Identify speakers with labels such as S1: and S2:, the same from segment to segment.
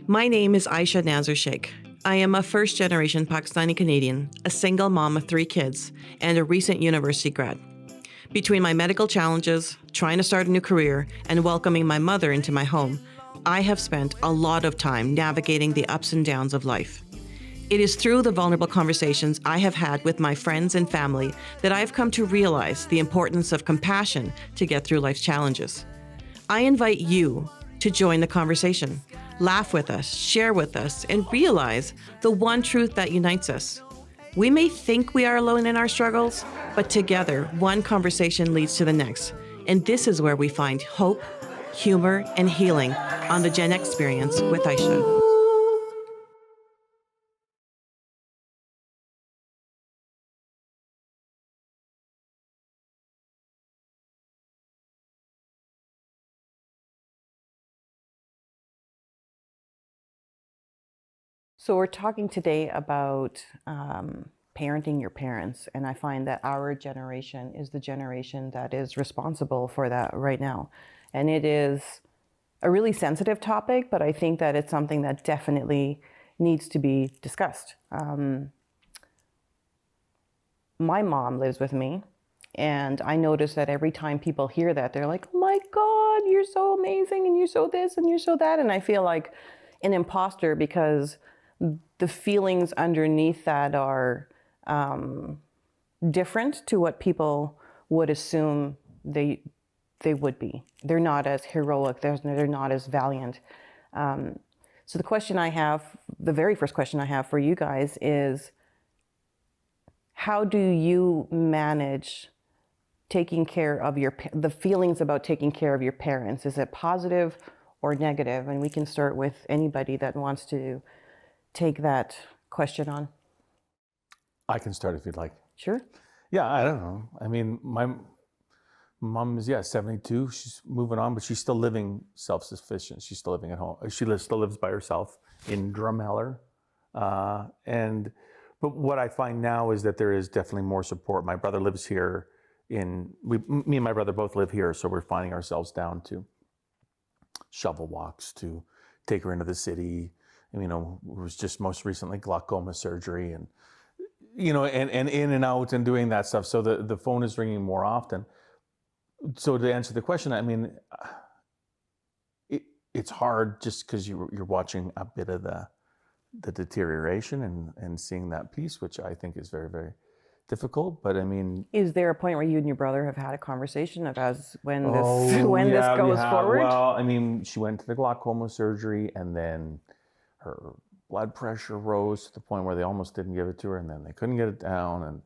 S1: My name is Aisha S1. I am a first-generation Pakistani Canadian, a single mom of 3 kids, and a recent university grad. Between my medical challenges, trying to start a new career, and welcoming my mother into my home, I have spent a lot of time navigating the ups and downs of life. It is through the vulnerable conversations I have had with my friends and family that I have come to realize the importance of compassion to get through life's challenges. I invite you to join the conversation, laugh with us, share with us, and realize the one truth that unites us. We may think we are alone in our struggles, but together, one conversation leads to the next. And this is where we find hope, humor, and healing on the Gen Xperience with Aisha. So we're talking today about parenting your parents, and I find that our generation is the generation that is responsible for that right now. And it is a really sensitive topic, but I think that it's something that definitely needs to be discussed. My mom lives with me, and I notice that every time people hear that, they're like, oh my God, you're so amazing, and you're so this, and you're so that. And I feel like an imposter because the feelings underneath that are different to what people would assume they would be. They're not as heroic, they're not as valiant. So the very first question I have for you guys is, how do you manage taking care of the feelings about taking care of your parents? Is it positive or negative? And we can start with anybody that wants to take that question on.
S2: I can start if you'd like.
S1: Sure.
S2: Yeah, I don't know. I mean, my mom is, 72. She's moving on, but she's still living self-sufficient. She's still living at home. She still lives by herself in Drumheller. But what I find now is that there is definitely more support. My brother lives here me and my brother both live here, so we're finding ourselves down to shovel walks to take her into the city. It was just most recently glaucoma surgery and in and out and doing that stuff. So the phone is ringing more often. So to answer the question, I mean, it's hard just because you're watching a bit of the deterioration and seeing that piece, which I think is very, very difficult. But I mean,
S1: is there a point where you and your brother have had a conversation of when this goes forward?
S2: Well, I mean, she went to the glaucoma surgery, and then her blood pressure rose to the point where they almost didn't give it to her, and then they couldn't get it down, and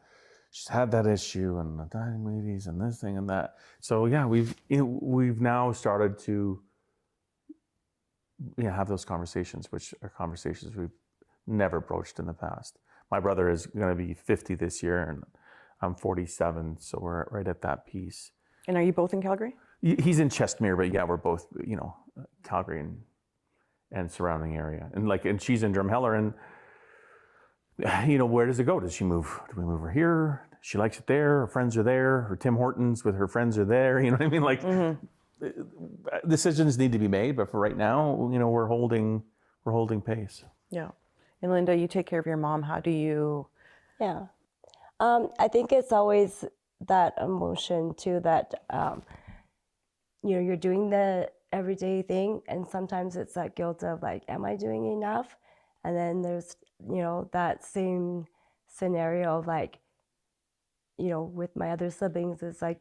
S2: she's had that issue and the diabetes and this thing and that. So yeah, we've now started to have those conversations, which are conversations we've never broached in the past. My brother is going to be 50 this year, and I'm 47, so we're right at that piece.
S1: And are you both in Calgary?
S2: He's in Chestermere, but yeah, we're both, Calgary and surrounding area. And she's in Drumheller, and where does it go? Does she move? Do we move her here? She likes it there. Her friends are there. Her Tim Hortons with her friends are there. You know what I mean? Decisions need to be made, but for right now, we're holding pace.
S1: Yeah. And Linda, you take care of your mom. How do you?
S3: Yeah. I think it's always that emotion too, that, you're doing the everyday thing, and sometimes it's that guilt of like, am I doing enough? And then there's, that same scenario of like, with my other siblings, it's like,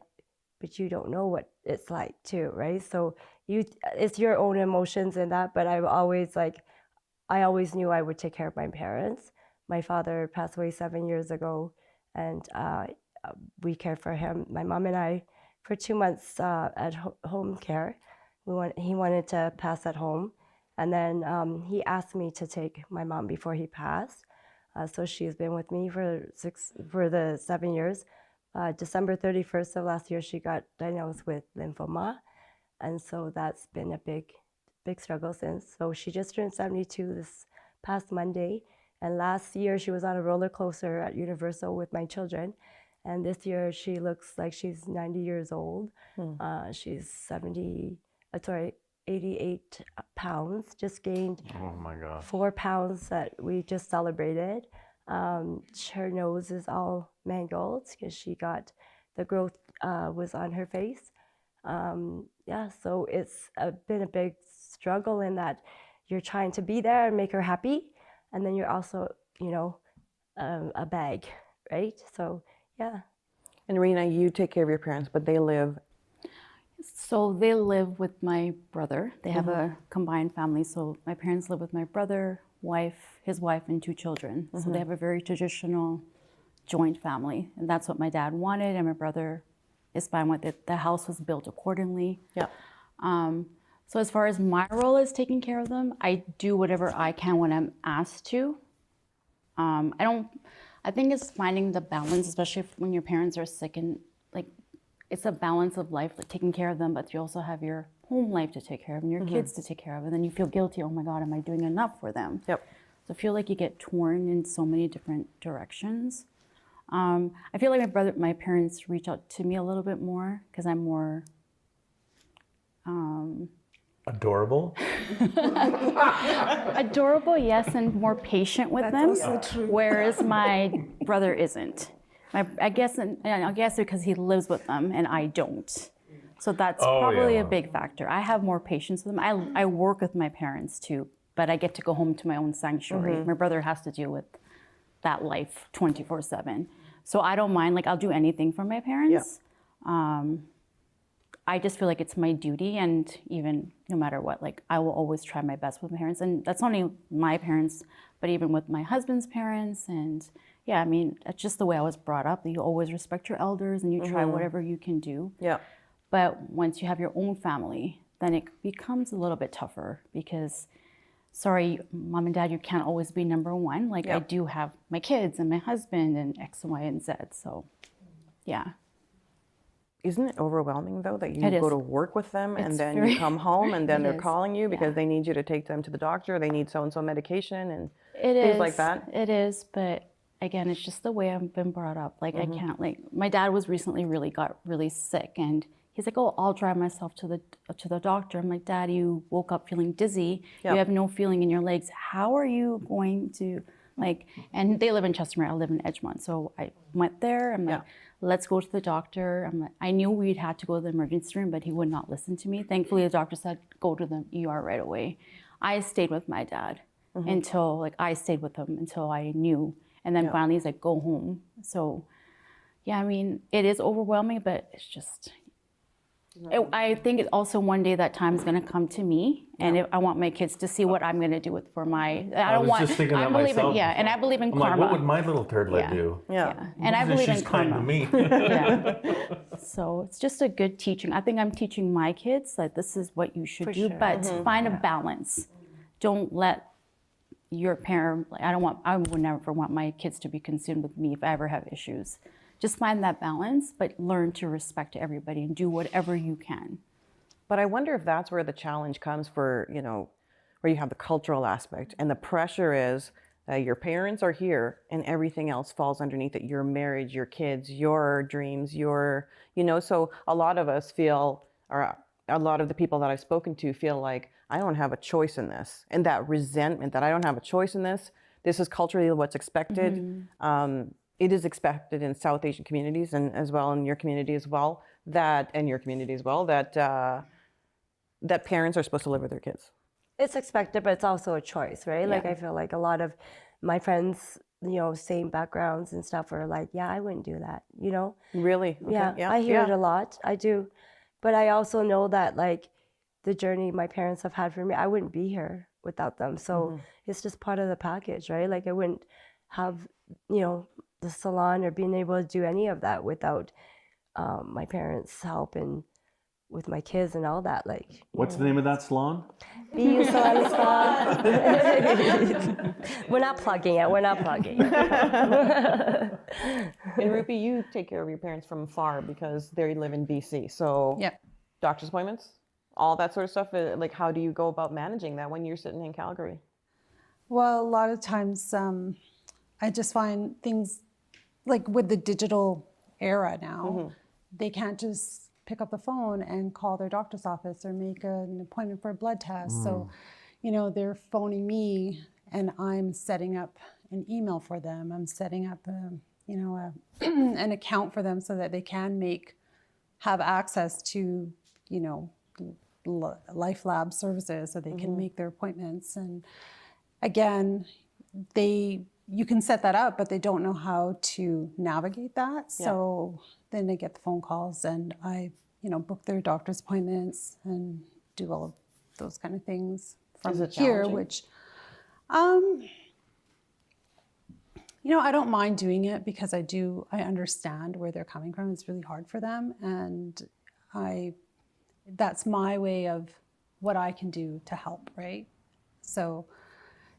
S3: but you don't know what it's like too, right? So it's your own emotions in that, but I always knew I would take care of my parents. My father passed away 7 years ago, and we cared for him, my mom and I, for 2 months at home care. He wanted to pass at home, and then he asked me to take my mom before he passed. So she's been with me for the 7 years. December 31st of last year, she got diagnosed with lymphoma, and so that's been a big struggle since. So she just turned 72 this past Monday, and last year she was on a roller coaster at Universal with my children, and this year she looks like she's 90 years old. She's 88 pounds, just gained
S2: Oh my gosh.
S3: 4 pounds that we just celebrated. Her nose is all mangled because she got the growth was on her face. Yeah, so it's been a big struggle in that you're trying to be there and make her happy, and then you're also, you know, a bag, right? So yeah.
S1: And Rena, you take care of your parents, but they live.
S4: So they live with my brother. They have a combined family. So my parents live with my brother, wife, his wife, and 2 children. So they have a very traditional joint family. And that's what my dad wanted, and my brother is fine with it. The house was built accordingly.
S1: Yeah.
S4: So as far as my role is taking care of them, I do whatever I can when I'm asked to. I think it's finding the balance, especially when your parents are sick, and like it's a balance of life, like taking care of them, but you also have your home life to take care of and your kids to take care of, and then you feel guilty. Oh my God, am I doing enough for them?
S1: Yep.
S4: So I feel like you get torn in so many different directions. I feel like my parents reach out to me a little bit more because I'm more
S2: Adorable.
S4: adorable, yes, and more patient with them.
S3: That's also true.
S4: Whereas my brother isn't. I guess because he lives with them and I don't. So that's probably a big factor. I have more patience with them. I work with my parents too, but I get to go home to my own sanctuary. My brother has to deal with that life 24/7. So I don't mind. Like, I'll do anything for my parents. I just feel like it's my duty, and even no matter what, like I will always try my best with my parents. And that's not only my parents, but even with my husband's parents. And yeah, I mean, that's just the way I was brought up. You always respect your elders and you try whatever you can do.
S1: Yeah.
S4: But once you have your own family, then it becomes a little bit tougher because, sorry, mom and dad, you can't always be number one. Like I do have my kids and my husband and X and Y and Z. So yeah.
S1: Isn't it overwhelming though that you
S4: It
S1: go
S4: is.
S1: to work with them and
S4: It's
S1: then
S4: very-
S1: you come home and then
S4: It
S1: they're
S4: is,
S1: calling you because
S4: yeah.
S1: they need you to take them to the doctor, they need so-and-so medication and
S4: It
S1: things
S4: is
S1: like that?
S4: It is, but again, it's just the way I've been brought up. Like I can't, like my dad was recently got really sick, and he's like, "Oh, I'll drive myself to the doctor." I'm like, "Dad, you woke up feeling dizzy.
S1: Yep.
S4: You have no feeling in your legs. How are you going to like?" And they live in Chestermere. I live in Edgemont, so I went there. I'm like, "Let's go to the doctor." I'm like, I knew we'd had to go to the emergency room, but he would not listen to me. Thankfully, the doctor said, "Go to the ER right away." I stayed with my dad until I knew. And then finally he's like, "Go home." So, yeah, I mean, it is overwhelming, but it's just, I think it also one day that time is going to come to me. And I want my kids to see what I'm going to do for my, I don't
S2: was
S4: want,
S2: just thinking
S4: I
S2: that
S4: believe
S2: myself.
S4: in, and I believe in
S2: I'm like,
S4: karma.
S2: what would my little turdlet do?
S4: Yeah. And I believe
S2: She's
S4: in
S2: kind
S4: karma.
S2: to me.
S4: Yeah. So it's just a good teaching. I think I'm teaching my kids that this is what you should do, but find a balance. Don't let your parent, I would never want my kids to be consumed with me if I ever have issues. Just find that balance, but learn to respect everybody and do whatever you can.
S1: But I wonder if that's where the challenge comes for, you know, where you have the cultural aspect and the pressure is that your parents are here and everything else falls underneath it. Your marriage, your kids, your dreams, so a lot of us feel, or a lot of the people that I've spoken to feel like, I don't have a choice in this. And that resentment that I don't have a choice in this, this is culturally what's expected. It is expected in South Asian communities and as well in your community as well, that parents are supposed to live with their kids.
S3: It's expected, but it's also a choice, right? Like I feel like a lot of my friends, same backgrounds and stuff are like, yeah, I wouldn't do that,
S1: Really? Okay.
S3: Yeah, I hear it a lot. I do. But I also know that like the journey my parents have had for me, I wouldn't be here without them. So it's just part of the package, right? Like I wouldn't have, the salon or being able to do any of that without my parents' help and with my kids and all that. Like,
S2: What's the name of that salon?
S3: BU Salon Spa. We're not plugging it. We're not plugging it.
S1: And Rupi, you take care of your parents from afar because they live in BC. So doctor's appointments, all that sort of stuff. Like, how do you go about managing that when you're sitting in Calgary?
S5: Well, a lot of times I just find things like with the digital era now, they can't just pick up the phone and call their doctor's office or make an appointment for a blood test. So, you know, they're phoning me and I'm setting up an email for them. I'm setting up you know, an account for them so that they can have access to, you know, Life Lab services so they can make their appointments. And again, you can set that up, but they don't know how to navigate that. So then they get the phone calls and I, you know, book their doctor's appointments and do all of those kind of things from here, which, you know, I don't mind doing it because I understand where they're coming from. It's really hard for them. And that's my way of what I can do to help, right? So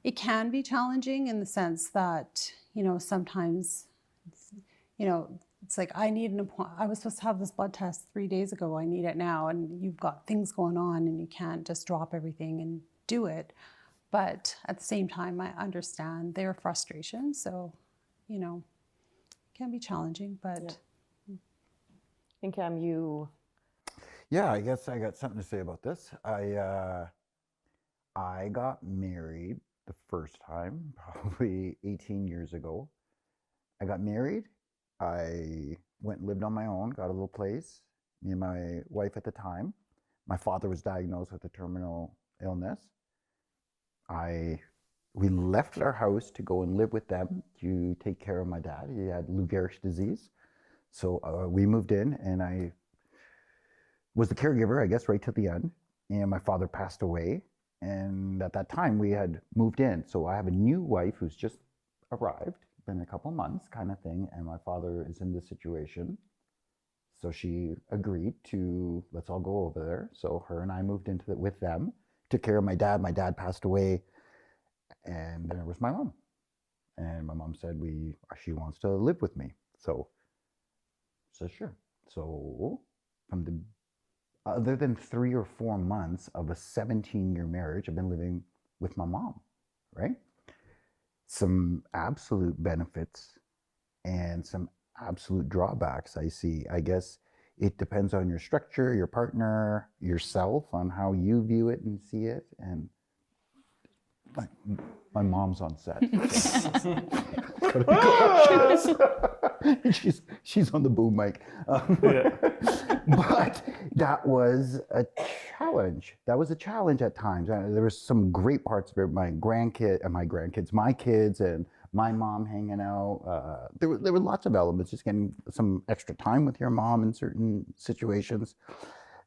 S5: it can be challenging in the sense that, you know, sometimes, you know, it's like I need an appointment. I was supposed to have this blood test 3 days ago. I need it now. And you've got things going on and you can't just drop everything and do it. But at the same time, I understand their frustration. So, you know, it can be challenging, but.
S1: And Cam, you...
S6: Yeah, I guess I got something to say about this. I got married the first time, probably 18 years ago. I got married. I went and lived on my own, got a little place. Me and my wife at the time. My father was diagnosed with a terminal illness. We left our house to go and live with them to take care of my dad. He had Lou Gehrig's disease. So we moved in and I was the caregiver, I guess, right to the end. And my father passed away. And at that time we had moved in. So I have a new wife who's just arrived, been a couple months kind of thing. And my father is in this situation. So she agreed to, let's all go over there. So her and I moved into it with them. Took care of my dad. My dad passed away, and there was my mom. And my mom said she wants to live with me. So sure. So from other than 3 or 4 months of a 17-year marriage, I've been living with my mom, right? Some absolute benefits and some absolute drawbacks I see. I guess it depends on your structure, your partner, yourself, on how you view it and see it. And my mom's on set. She's on the boom mic. But that was a challenge. That was a challenge at times. There was some great parts of it. My kids, and my mom hanging out. There were lots of elements, just getting some extra time with your mom in certain situations.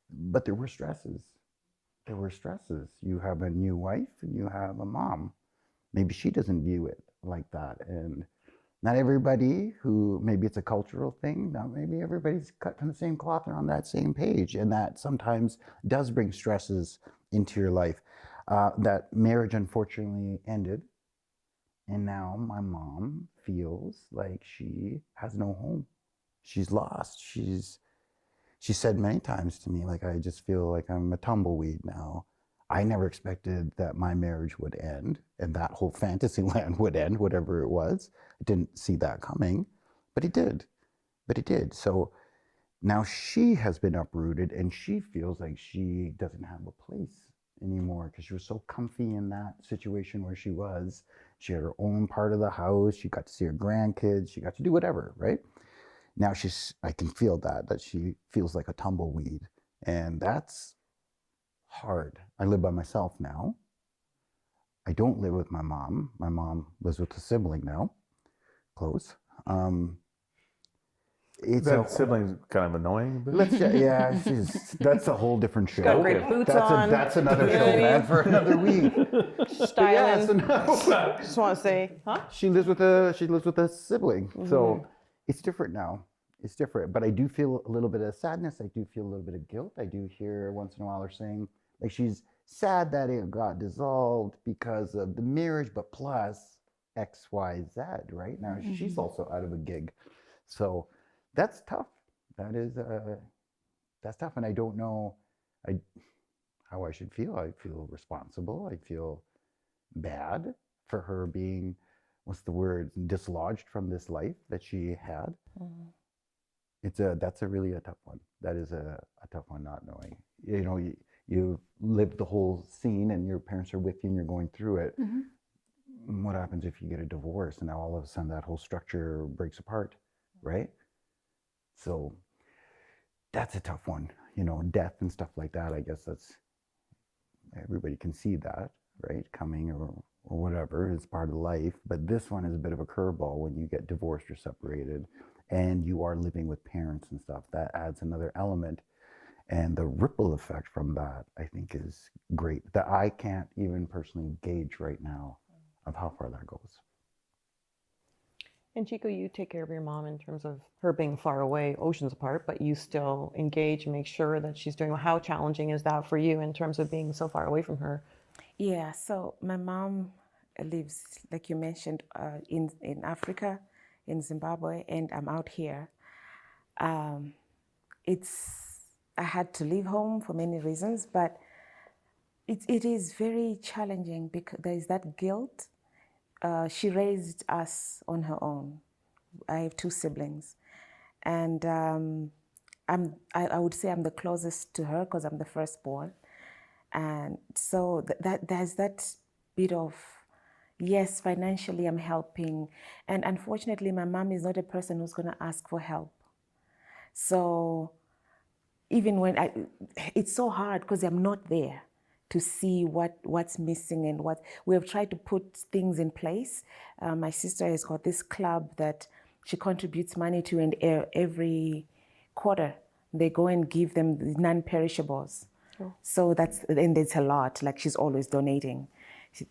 S6: But there were stresses. You have a new wife and you have a mom. Maybe she doesn't view it like that. And not everybody maybe it's a cultural thing. Not maybe everybody's cut from the same cloth and on that same page. And that sometimes does bring stresses into your life. That marriage unfortunately ended. And now my mom feels like she has no home. She's lost. She said many times to me, like, I just feel like I'm a tumbleweed now. I never expected that my marriage would end and that whole fantasy land would end, whatever it was. I didn't see that coming, but it did. So now she has been uprooted and she feels like she doesn't have a place anymore because she was so comfy in that situation where she was. She had her own part of the house. She got to see her grandkids. She got to do whatever, right? Now I can feel that she feels like a tumbleweed. And that's hard. I live by myself now. I don't live with my mom. My mom lives with a sibling now, close.
S2: That sibling's kind of annoying. But...
S6: that's a whole different show.
S1: Got great boots on.
S6: That's another show, man, for another week.
S1: Styling. Just want to say, huh?
S6: She lives with a sibling, so it's different now. It's different, but I do feel a little bit of sadness. I do feel a little bit of guilt. I do hear once in a while her saying, like, she's sad that it got dissolved because of the marriage, but plus X, Y, Z. Right now, she's also out of a gig, so that's tough. That's tough, and I don't know how I should feel. I feel responsible. I feel bad for her being, what's the word, dislodged from this life that she had. That's really a tough one. That is a tough one, not knowing. You know, you lived the whole scene and your parents are with you and you're going through it. What happens if you get a divorce and now all of a sudden that whole structure breaks apart, right? So that's a tough one. You know, death and stuff like that, I guess everybody can see that, right? Coming or whatever is part of life. But this one is a bit of a curveball when you get divorced or separated and you are living with parents and stuff. That adds another element. And the ripple effect from that, I think, is great. That I can't even personally gauge right now of how far that goes.
S1: And Chico, you take care of your mom in terms of her being far away, oceans apart, but you still engage and make sure that she's doing well. How challenging is that for you in terms of being so far away from her?
S7: Yeah, so my mom lives, like you mentioned, in Africa, in Zimbabwe, and I'm out here. I had to leave home for many reasons, but it is very challenging because there is that guilt. She raised us on her own. I have 2 siblings, and I would say I'm the closest to her because I'm the firstborn, and so there's that bit of, yes, financially I'm helping, and unfortunately my mom is not a person who's going to ask for help. So even when it's so hard because I'm not there to see what's missing and what we have tried to put things in place. My sister has got this club that she contributes money to, and every quarter they go and give them non-perishables. Oh. So and it's a lot. Like, she's always donating.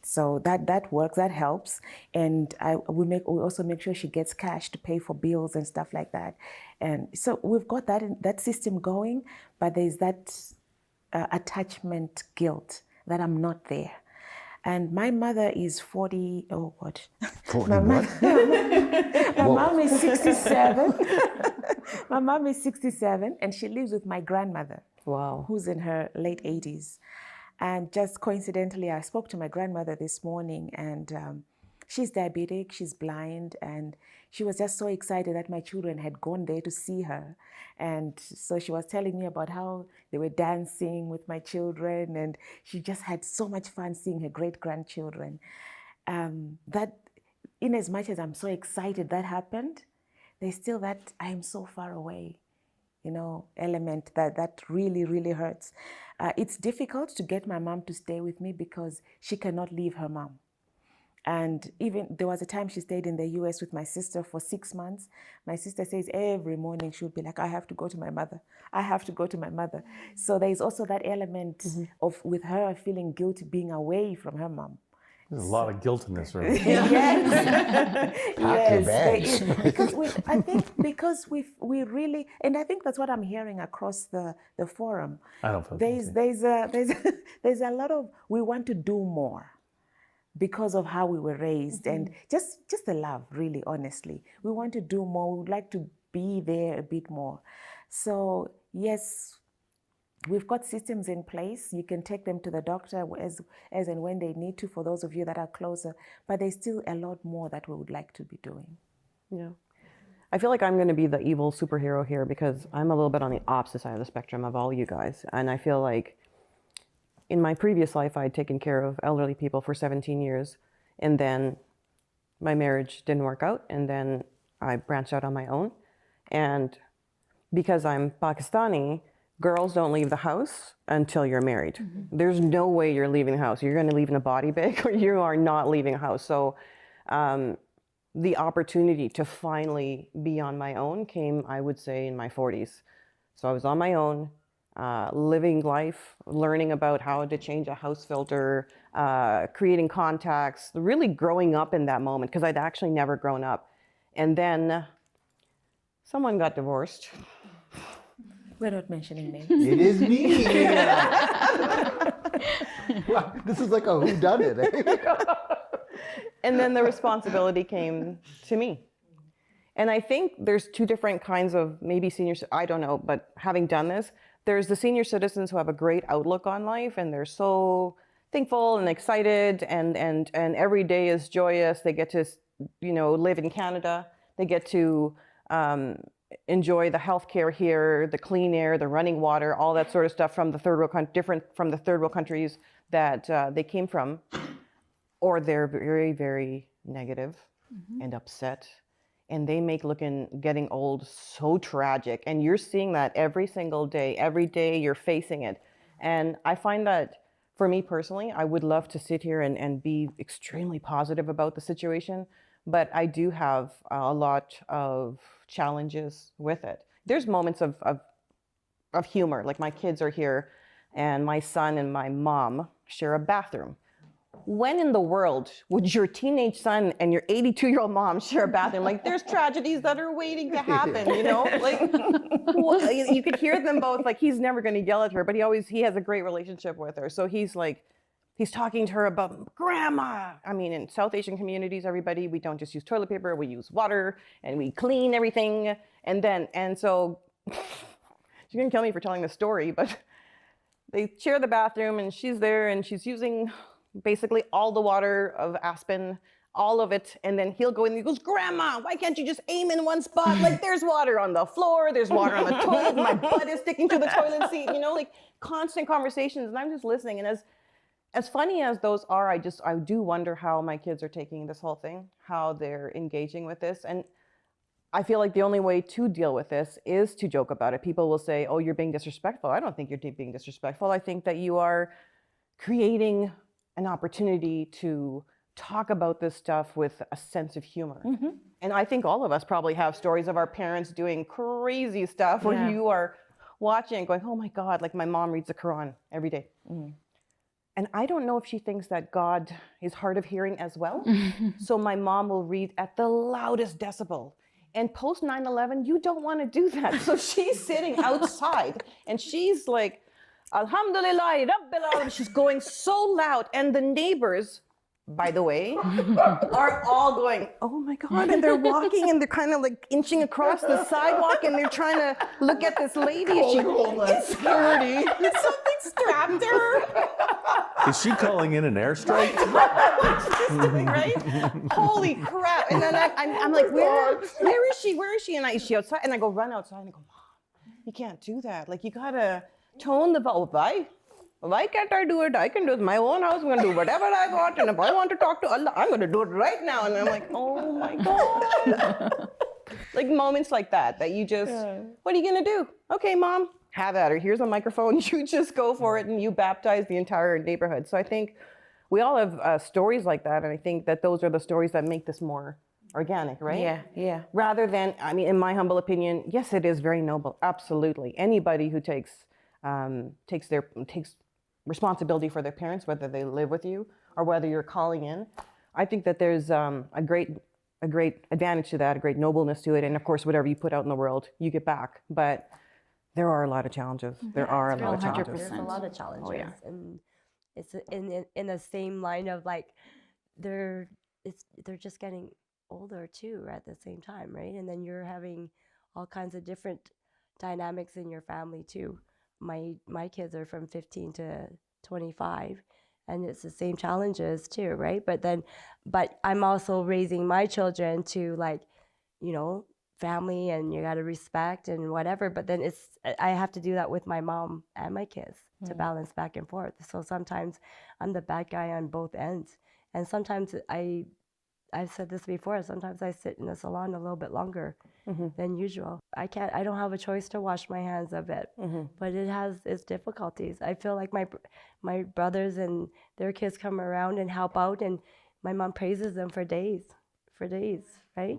S7: So that works, that helps, and we also make sure she gets cash to pay for bills and stuff like that, and so we've got that system going. But there's that attachment guilt that I'm not there, and my mother is 40. Oh God,
S6: 40
S7: my mom is 67. My mom is 67, and she lives with my grandmother.
S1: Wow,
S7: who's in her late 80s. And just coincidentally, I spoke to my grandmother this morning, and she's diabetic, she's blind, and she was just so excited that my children had gone there to see her. And so she was telling me about how they were dancing with my children, and she just had so much fun seeing her great-grandchildren. That, in as much as I'm so excited that happened, there's still that I'm so far away, element that really, really hurts. It's difficult to get my mom to stay with me because she cannot leave her mom. And even there was a time she stayed in the US with my sister for 6 months. My sister says every morning she would be like, I have to go to my mother. I have to go to my mother. So there's also that element of, with her feeling guilty being away from her mom.
S2: There's a lot of guilt in this room.
S7: Yes, because we really, and I think that's what I'm hearing across the forum.
S2: I don't feel
S7: there's a lot of, we want to do more because of how we were raised, and just the love, really, honestly. We want to do more. We would like to be there a bit more. So yes, we've got systems in place. You can take them to the doctor as and when they need to, for those of you that are closer, but there's still a lot more that we would like to be doing.
S1: Yeah. I feel like I'm going to be the evil superhero here because I'm a little bit on the opposite side of the spectrum of all you guys. And I feel like in my previous life, I had taken care of elderly people for 17 years, and then my marriage didn't work out, and then I branched out on my own. And because I'm Pakistani, girls don't leave the house until you're married. There's no way you're leaving the house. You're going to leave in a body bag, or you are not leaving a house. So the opportunity to finally be on my own came, I would say, in my 40s. So I was on my own, living life, learning about how to change a house filter, creating contacts, really growing up in that moment, because I'd actually never grown up. And then someone got divorced.
S7: We're not mentioning names.
S6: It is me. Wow, this is like a whodunit.
S1: And then the responsibility came to me. And I think there's 2 different kinds of maybe seniors, I don't know, but having done this, there's the senior citizens who have a great outlook on life, and they're so thankful and excited, and every day is joyous. They get to, live in Canada. They get to enjoy the healthcare here, the clean air, the running water, all that sort of stuff from the third world, different from the third world countries that they came from, or they're very, very negative and upset, and they make getting old so tragic. And you're seeing that every single day. Every day you're facing it. And I find that for me personally, I would love to sit here and be extremely positive about the situation, but I do have a lot of challenges with it. There's moments of humor, like my kids are here and my son and my mom share a bathroom. When in the world would your teenage son and your 82-year-old mom share a bathroom? Like, there's tragedies that are waiting to happen, you know? Like, you could hear them both, like, he's never going to yell at her, but he has a great relationship with her. So he's talking to her about grandma. I mean, in South Asian communities, everybody, we don't just use toilet paper, we use water and we clean everything. And so she's going to kill me for telling this story, but they share the bathroom and she's there and she's using basically all the water of Aspen, all of it. And then he'll go in and he goes, Grandma, why can't you just aim in one spot? Like, there's water on the floor, there's water on the toilet, my butt is sticking to the toilet seat, you know, like constant conversations. And I'm just listening. And as funny as those are, I do wonder how my kids are taking this whole thing, how they're engaging with this. And I feel like the only way to deal with this is to joke about it. People will say, oh, you're being disrespectful. I don't think you're being disrespectful. I think that you are creating an opportunity to talk about this stuff with a sense of humor. And I think all of us probably have stories of our parents doing crazy stuff where you are watching and going, oh my God, like my mom reads the Quran every day. And I don't know if she thinks that God is hard of hearing as well. So my mom will read at the loudest decibel. And post 9/11, you don't want to do that. So she's sitting outside and she's like, Alhamdulillah, Rabbil Alamin. She's going so loud. And the neighbors, by the way, are all going, oh my God. And they're walking and they're kind of like inching across the sidewalk and they're trying to look at this lady. It's security. Something strapped her.
S2: Is she calling in an airstrike?
S1: What's this doing, right? Holy crap. And then I'm like, where is she? Where is she? And is she outside? And I go run outside and I go, Mom, you can't do that. Like, you gotta tone the volume. Why can't I do it? I can do it in my own house. I'm going to do whatever I want. And if I want to talk to Allah, I'm going to do it right now. And I'm like, oh my God. Like moments like that you just, what are you going to do? Okay, Mom, have at her. Here's a microphone. You just go for it and you baptize the entire neighborhood. So I think we all have stories like that. And I think that those are the stories that make this more organic, right?
S7: Yeah.
S1: Rather than, I mean, in my humble opinion, yes, it is very noble. Absolutely. Anybody who takes responsibility for their parents, whether they live with you or whether you're calling in. I think that there's a great advantage to that, a great nobleness to it. And of course, whatever you put out in the world, you get back. But there are a lot of challenges. There are a lot of challenges.
S3: There's a lot of challenges.
S1: Oh, yeah.
S3: And it's in the same line of like, they're just getting older too at the same time, right? And then you're having all kinds of different dynamics in your family too. My kids are from 15 to 25, and it's the same challenges too, right? But I'm also raising my children to, like, you know, family, and you got to respect and whatever. But then I have to do that with my mom and my kids to balance back and forth. So sometimes I'm the bad guy on both ends, and sometimes I've said this before, sometimes I sit in the salon a little bit longer than usual. I don't have a choice to wash my hands a bit, but it has its difficulties. I feel like my brothers and their kids come around and help out, and my mom praises them for days, right?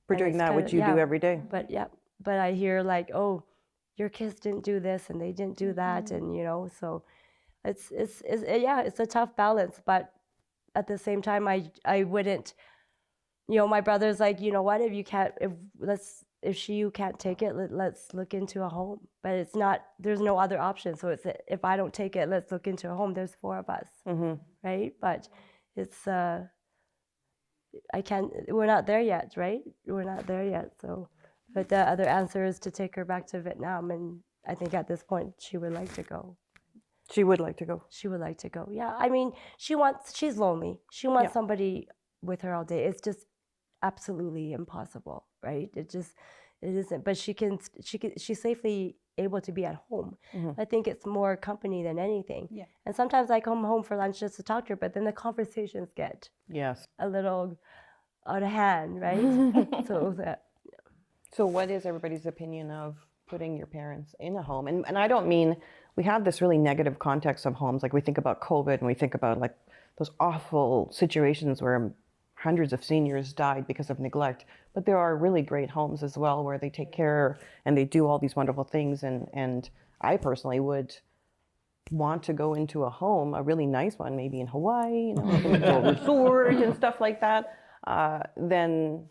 S1: For doing that, which you do every day.
S3: But I hear like, oh, your kids didn't do this and they didn't do that, and you know, so it's a tough balance, but at the same time, I wouldn't, you know, my brother's like, you know what, if you can't take it, let's look into a home. But there's no other option. So it's, if I don't take it, let's look into a home. There's 4 of us, right? But it's, we're not there yet, right? We're not there yet. So, but the other answer is to take her back to Vietnam. And I think at this point, she would like to go.
S1: She would like to go.
S3: She would like to go. Yeah. I mean, she's lonely. She wants somebody with her all day. It's just absolutely impossible, right? it isn't. But she's safely able to be at home. I think it's more company than anything.
S5: Yeah.
S3: And sometimes I come home for lunch just to talk to her, but then the conversations get
S1: Yes.
S3: a little out of hand, right?
S1: So what is everybody's opinion of putting your parents in a home? And I don't mean, we have this really negative context of homes. Like we think about COVID and we think about like those awful situations where hundreds of seniors died because of neglect. But there are really great homes as well where they take care and they do all these wonderful things. And I personally would want to go into a home, a really nice one, maybe in Hawaii, a resort and stuff like that, then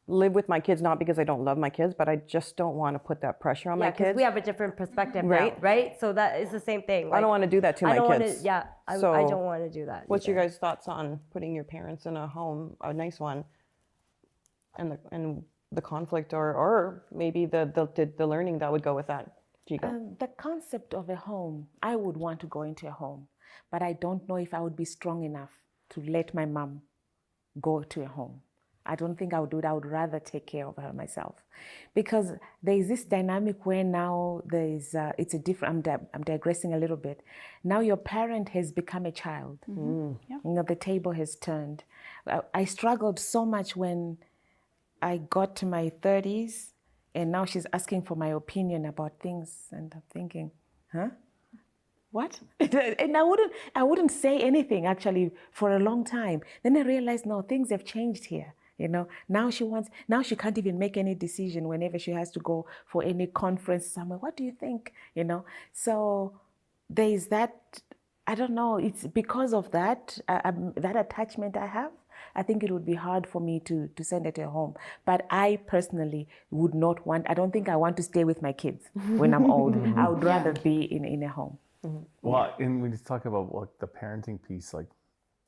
S1: live with my kids, not because I don't love my kids, but I just don't want to put that pressure on my kids.
S3: We have a different perspective
S1: Right.
S3: now, right? So that is the same thing.
S1: I don't want to do that to my kids.
S3: I
S1: So
S3: don't want to do that.
S1: What's your guys' thoughts on putting your parents in a home, a nice one, and the conflict, or maybe the learning that would go with that? Jiga?
S7: The concept of a home, I would want to go into a home, but I don't know if I would be strong enough to let my mom go to a home. I don't think I would do it. I would rather take care of her myself, because there is this dynamic where now there is it's a different. I'm digressing a little bit. Now your parent has become a child.
S4: Yeah.
S7: You know, the table has turned. I struggled so much when I got to my 30s, and now she's asking for my opinion about things, and I'm thinking, huh? What? And I wouldn't say anything actually for a long time. Then I realized, no, things have changed here. You know, now she can't even make any decision whenever she has to go for any conference somewhere. What do you think? You know, so there is that, I don't know, it's because of that, that attachment I have. I think it would be hard for me to send her to a home. But I personally would not want, I don't think I want to stay with my kids when I'm old. I would rather be in a home.
S2: Well, and when you talk about like the parenting piece, like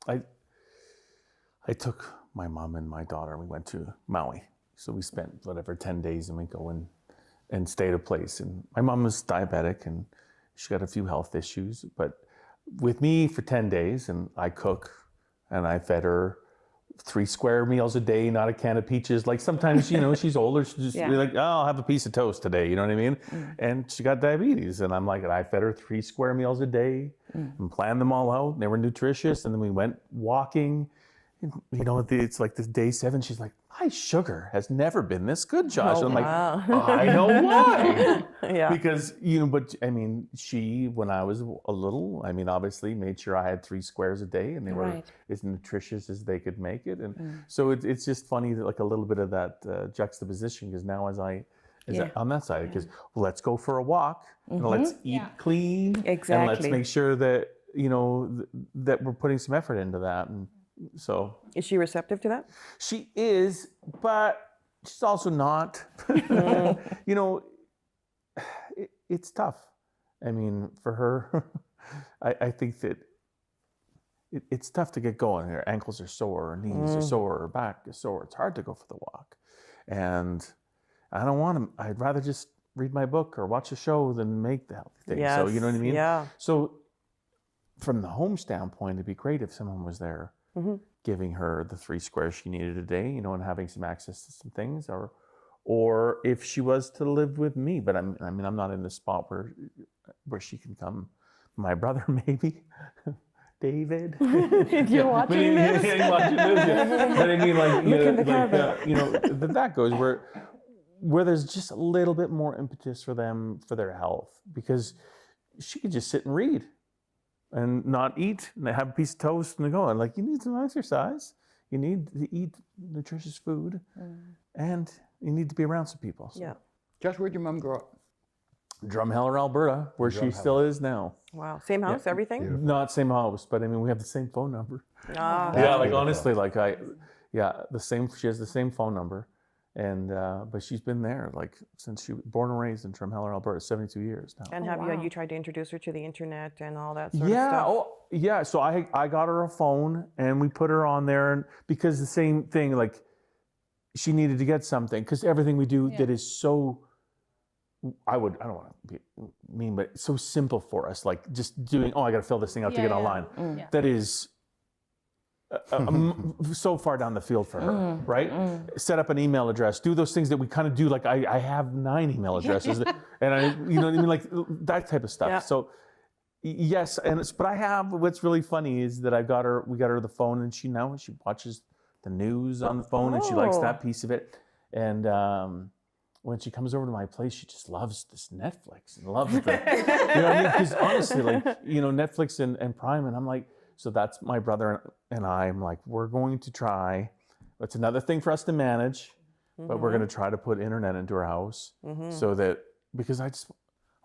S2: I took my mom and my daughter, we went to Maui. So we spent 10 days, and we go and stay at a place. And my mom was diabetic and she got a few health issues, but with me for 10 days, and I cook and I fed her 3 square meals a day, not a can of peaches. Like sometimes, you know, she's older, she's just
S7: Yeah.
S2: like, oh, I'll have a piece of toast today, you know what I mean? And she got diabetes, and I'm like, and I fed her 3 square meals a day and planned them all out. They were nutritious, and then we went walking. And, you know, it's like this day 7, she's like, my sugar has never been this good, Josh. I'm like, I know why.
S1: Yeah.
S2: Because, you know, but I mean, she, when I was a little, I mean, obviously made sure I had 3 squares a day, and they were
S7: Right.
S2: as nutritious as they could make it. And so it's just funny that like a little bit of that juxtaposition, because now as I on that side, because let's go for a walk, and let's eat clean, and let's
S7: Exactly.
S2: make sure that, you know, that we're putting some effort into that. And so
S1: Is she receptive to that?
S2: she is, but she's also not. You know, it's tough. I mean, for her, I think that it's tough to get going. Her ankles are sore, her knees are sore, her back is sore. It's hard to go for the walk. And I don't want to, I'd rather just read my book or watch a show than make the healthy thing. So, you know what I mean?
S1: Yeah.
S2: So from the home standpoint, it'd be great if someone was there giving her the 3 squares she needed a day, you know, and having some access to some things, or if she was to live with me. But I mean, I'm not in the spot where she can come. My brother, maybe. David.
S1: You're watching this?
S2: Yeah, you're watching this. Yeah. But I mean, like, you know, that goes where there's just a little bit more impetus for them for their health, because she could just sit and read and not eat and have a piece of toast and go. And like, you need some exercise, you need to eat nutritious food, and you need to be around some people. So.
S1: Yeah.
S6: Josh, where'd your mom grow up?
S2: Drumheller, Alberta, where she still is now.
S1: Wow. Same house, everything?
S2: Not same house, but I mean, we have the same phone number.
S1: Ah.
S2: Yeah, like honestly, like the same. She has the same phone number, and but she's been there like since she was born and raised in Drumheller, Alberta, 72 years now.
S1: And have you tried to introduce her to the internet and all that sort of
S2: Yeah,
S1: stuff?
S2: yeah. So I got her a phone, and we put her on there, and because the same thing, like she needed to get something, because everything we do that is so. I don't want to be mean, but it's so simple for us. Like just doing, I got to fill this thing out to get online.
S5: Yeah.
S2: That is so far down the field for her, right? Set up an email address, do those things that we kind of do. Like I have 9 email addresses, and I, you know what I mean, like that type of stuff.
S1: Yeah.
S2: So yes, but I have. What's really funny is that we got her the phone, and she watches the news on the phone, and she likes that piece of it. And when she comes over to my place, she just loves this Netflix and loves the, you know what I mean? Because honestly, like, you know, Netflix and Prime, and I'm like, so that's my brother and I'm like, we're going to try. That's another thing for us to manage, but we're going to try to put internet into our house so that, because I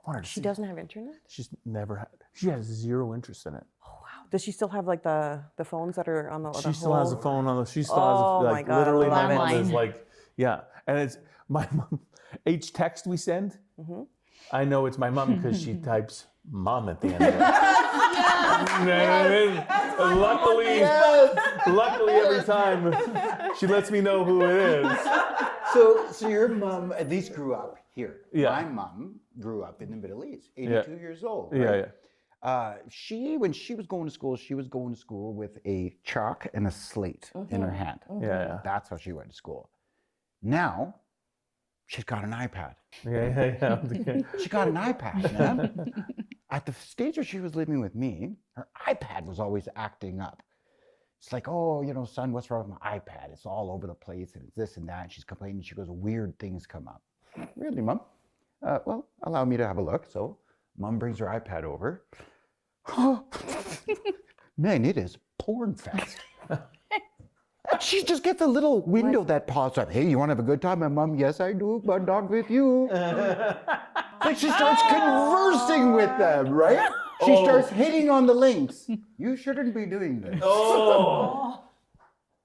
S2: want her to
S1: She
S2: see.
S1: doesn't have internet?
S2: She's never had, she has 0 interest in it.
S1: Oh, wow. Does she still have like the phones that are on the
S2: She still has a phone on the, she still
S1: Oh
S2: has,
S1: my
S2: like,
S1: God, I
S2: literally
S1: love
S2: my mom
S4: it.
S2: is like, yeah. And it's my mom, each text we send, I know it's my mom because she types mom at the end of it. And luckily every time she lets me know who it is.
S6: So your mom at least grew up here.
S2: Yeah.
S6: My mom grew up in the Middle East, 82 years old.
S2: Yeah,
S6: right?
S2: yeah.
S6: When she was going to school with a chalk and a slate in her hand.
S2: Yeah.
S6: That's how she went to school. Now, she's got an iPad.
S2: Yeah.
S6: She got an iPad, man. At the stage where she was living with me, her iPad was always acting up. It's like, oh, you know, son, what's wrong with my iPad? It's all over the place, and it's this and that. And she's complaining. She goes, weird things come up. Really, Mom? Well, allow me to have a look. So Mom brings her iPad over. Man, it is porn fest. She just gets a little window that pops up. Hey, you want to have a good time? And Mom, yes, I do, but not with you. Like she starts conversing with them, right? She starts hitting on the links. You shouldn't be doing this.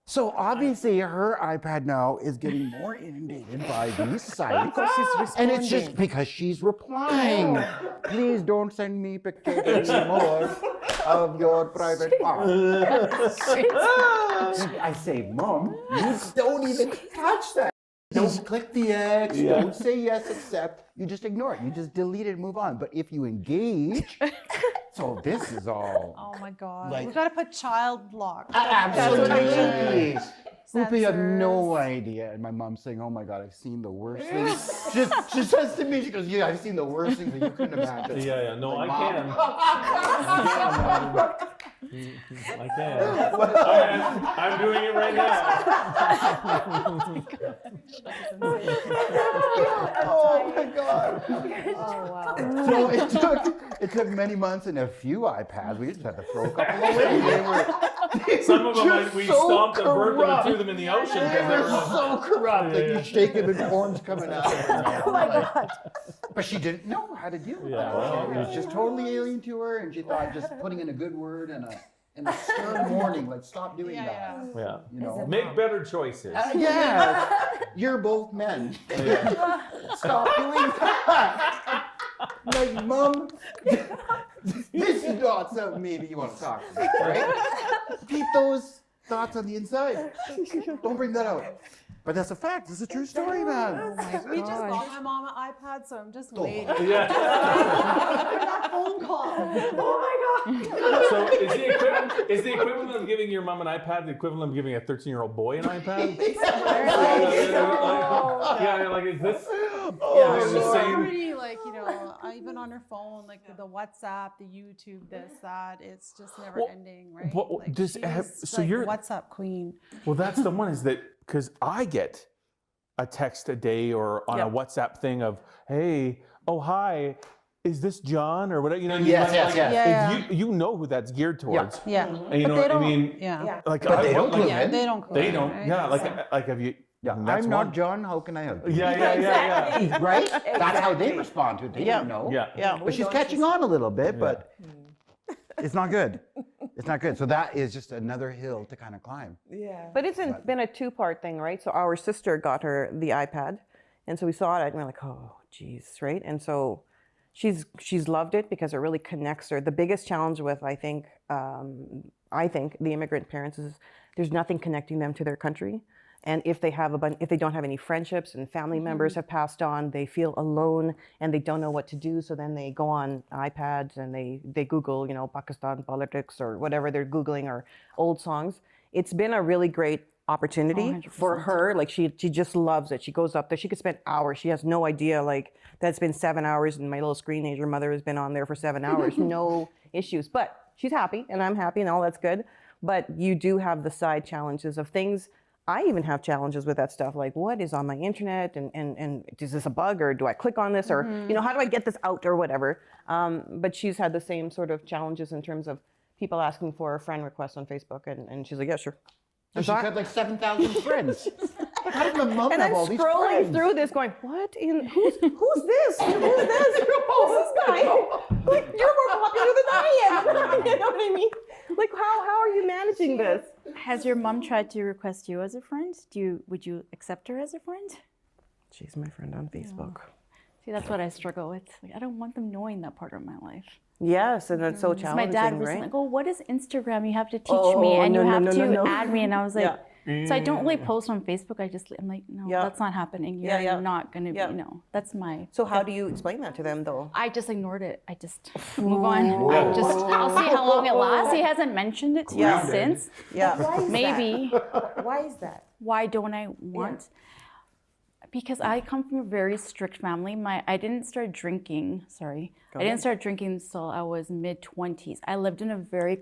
S6: So obviously her iPad now is getting more inundated by these sites. And it's just because she's replying. Please don't send me pictures anymore of your private part. I say, Mom, you don't even touch that. Don't click the X, don't say yes, accept. You just ignore it. You just delete it and move on. But if you engage, so this is all.
S5: Oh my God.
S6: Like-
S5: We've got to put child lock.
S6: Absolutely. Rupi had no
S5: Sensors.
S6: idea. And my mom's saying, oh my God, I've seen the worst things. She says to me, she goes, yeah, I've seen the worst things that you couldn't imagine.
S2: Yeah. No,
S6: Like,
S2: I
S6: Mom.
S2: can. I can. I'm doing it right now.
S6: Oh my God.
S3: Oh wow.
S6: So it took many months and a few iPads. We just had to throw a couple away. They were
S2: Some of them
S6: just
S2: we
S6: so
S2: stomped and burnt them and
S6: corrupt.
S2: threw them in the ocean
S6: They
S2: because they
S6: were
S2: were
S6: so corrupt that
S2: Yeah.
S6: you shake it and horns coming out.
S3: Oh my God.
S6: But she didn't know how to deal with
S2: Yeah,
S6: that.
S2: well,
S6: It was just totally alien to her, and she thought just putting in a good word and a stern warning, like stop doing that.
S2: Yeah.
S6: You know.
S2: Make better choices.
S6: Yeah, you're both men. Stop doing that. Like, Mom, this is not something maybe you want to talk about, right? Keep those thoughts on the inside. Don't bring that out. But that's a fact. It's a true story, man.
S5: We just bought my mom an iPad, so I'm just waiting.
S2: Yeah.
S5: Phone call.
S2: So is the equivalent of giving your mom an iPad the equivalent of giving a 13-year-old boy an iPad? Yeah, like is this?
S5: Yeah,
S2: It's
S5: she's
S2: the same.
S5: already like, you know, even on her phone, like the WhatsApp, the YouTube, this, that, it's just never ending, right?
S2: but
S5: Like,
S2: does-
S5: she's
S2: so
S5: like
S2: you're-
S5: WhatsApp queen.
S2: Well, that's the one is that because I get a text a day or on a WhatsApp thing of, hey, oh, hi, is this John or whatever? You know what I mean?
S6: Yes,
S2: Like,
S6: yes, yes.
S5: Yeah.
S2: if you know who that's geared towards.
S5: Yeah.
S2: And you know
S5: But
S2: what
S5: they
S2: I
S5: don't,
S2: mean?
S5: Yeah.
S2: Like,
S6: But they don't
S2: like,
S6: clue
S5: Yeah,
S6: in.
S5: they don't clue
S2: They
S5: in,
S2: don't.
S5: right?
S2: Yeah,
S5: So-
S2: like have you?
S6: Yeah,
S2: that's
S6: I'm not
S2: one.
S6: John. How can I help you?
S2: Yeah.
S6: Right? That's how they respond to it. They don't know.
S2: Yeah.
S6: But she's catching on a little bit, but it's not good. It's not good. So that is just another hill to kind of climb.
S1: But it's been a 2-part thing, right? So our sister got her the iPad, and so we saw it and we're like, oh, geez, right? And so she's loved it because it really connects her. The biggest challenge with I think the immigrant parents is there's nothing connecting them to their country. And if they if they don't have any friendships and family members have passed on, they feel alone and they don't know what to do. So then they go on iPads and they Google, you know, Pakistan politics or whatever they're Googling or old songs. it's been a really great opportunity
S4: 100%.
S1: for her. Like she just loves it. She goes up there. She could spend hours. She has no idea like that's been 7 hours and my little screenager mother has been on there for 7 hours. No issues. But she's happy and I'm happy and all that's good. But you do have the side challenges of things. I even have challenges with that stuff. Like what is on my internet and is this a bug or do I click on this or, how do I get this out or whatever. But she's had the same sort of challenges in terms of people asking for a friend request on Facebook. And she's like, yeah, sure.
S6: So she's got like 7,000 friends. Like, how does the mom
S1: And
S6: have
S1: I'm
S6: all these
S1: scrolling
S6: friends?
S1: through this going, what in, who's this? Who's this? Who's this guy? Like, you're more popular than I am. You know what I mean? Like, how are you managing this?
S4: Has your mom tried to request you as a friend? Would you accept her as a friend?
S1: She's my friend on Facebook.
S4: See, that's what I struggle with. Like, I don't want them knowing that part of my life.
S1: Yes, and that's so
S4: So
S1: challenging,
S4: my dad was
S1: right?
S4: like, "Oh, what is Instagram? You have to teach me, and you have to add me." And I was like, "So I don't really post on Facebook. I'm like, no, that's not happening. You're not gonna be. That's my."
S1: So how do you explain that to them, though?
S4: I just ignored it. I just move on. I'll see how long it lasts. He hasn't mentioned it to me since.
S1: Yeah,
S7: Why is
S4: Maybe.
S7: that? Why is that?
S4: Why don't I want? Because I come from a very strict family. I didn't start drinking. I didn't start drinking until I was mid-20s. I lived in a very,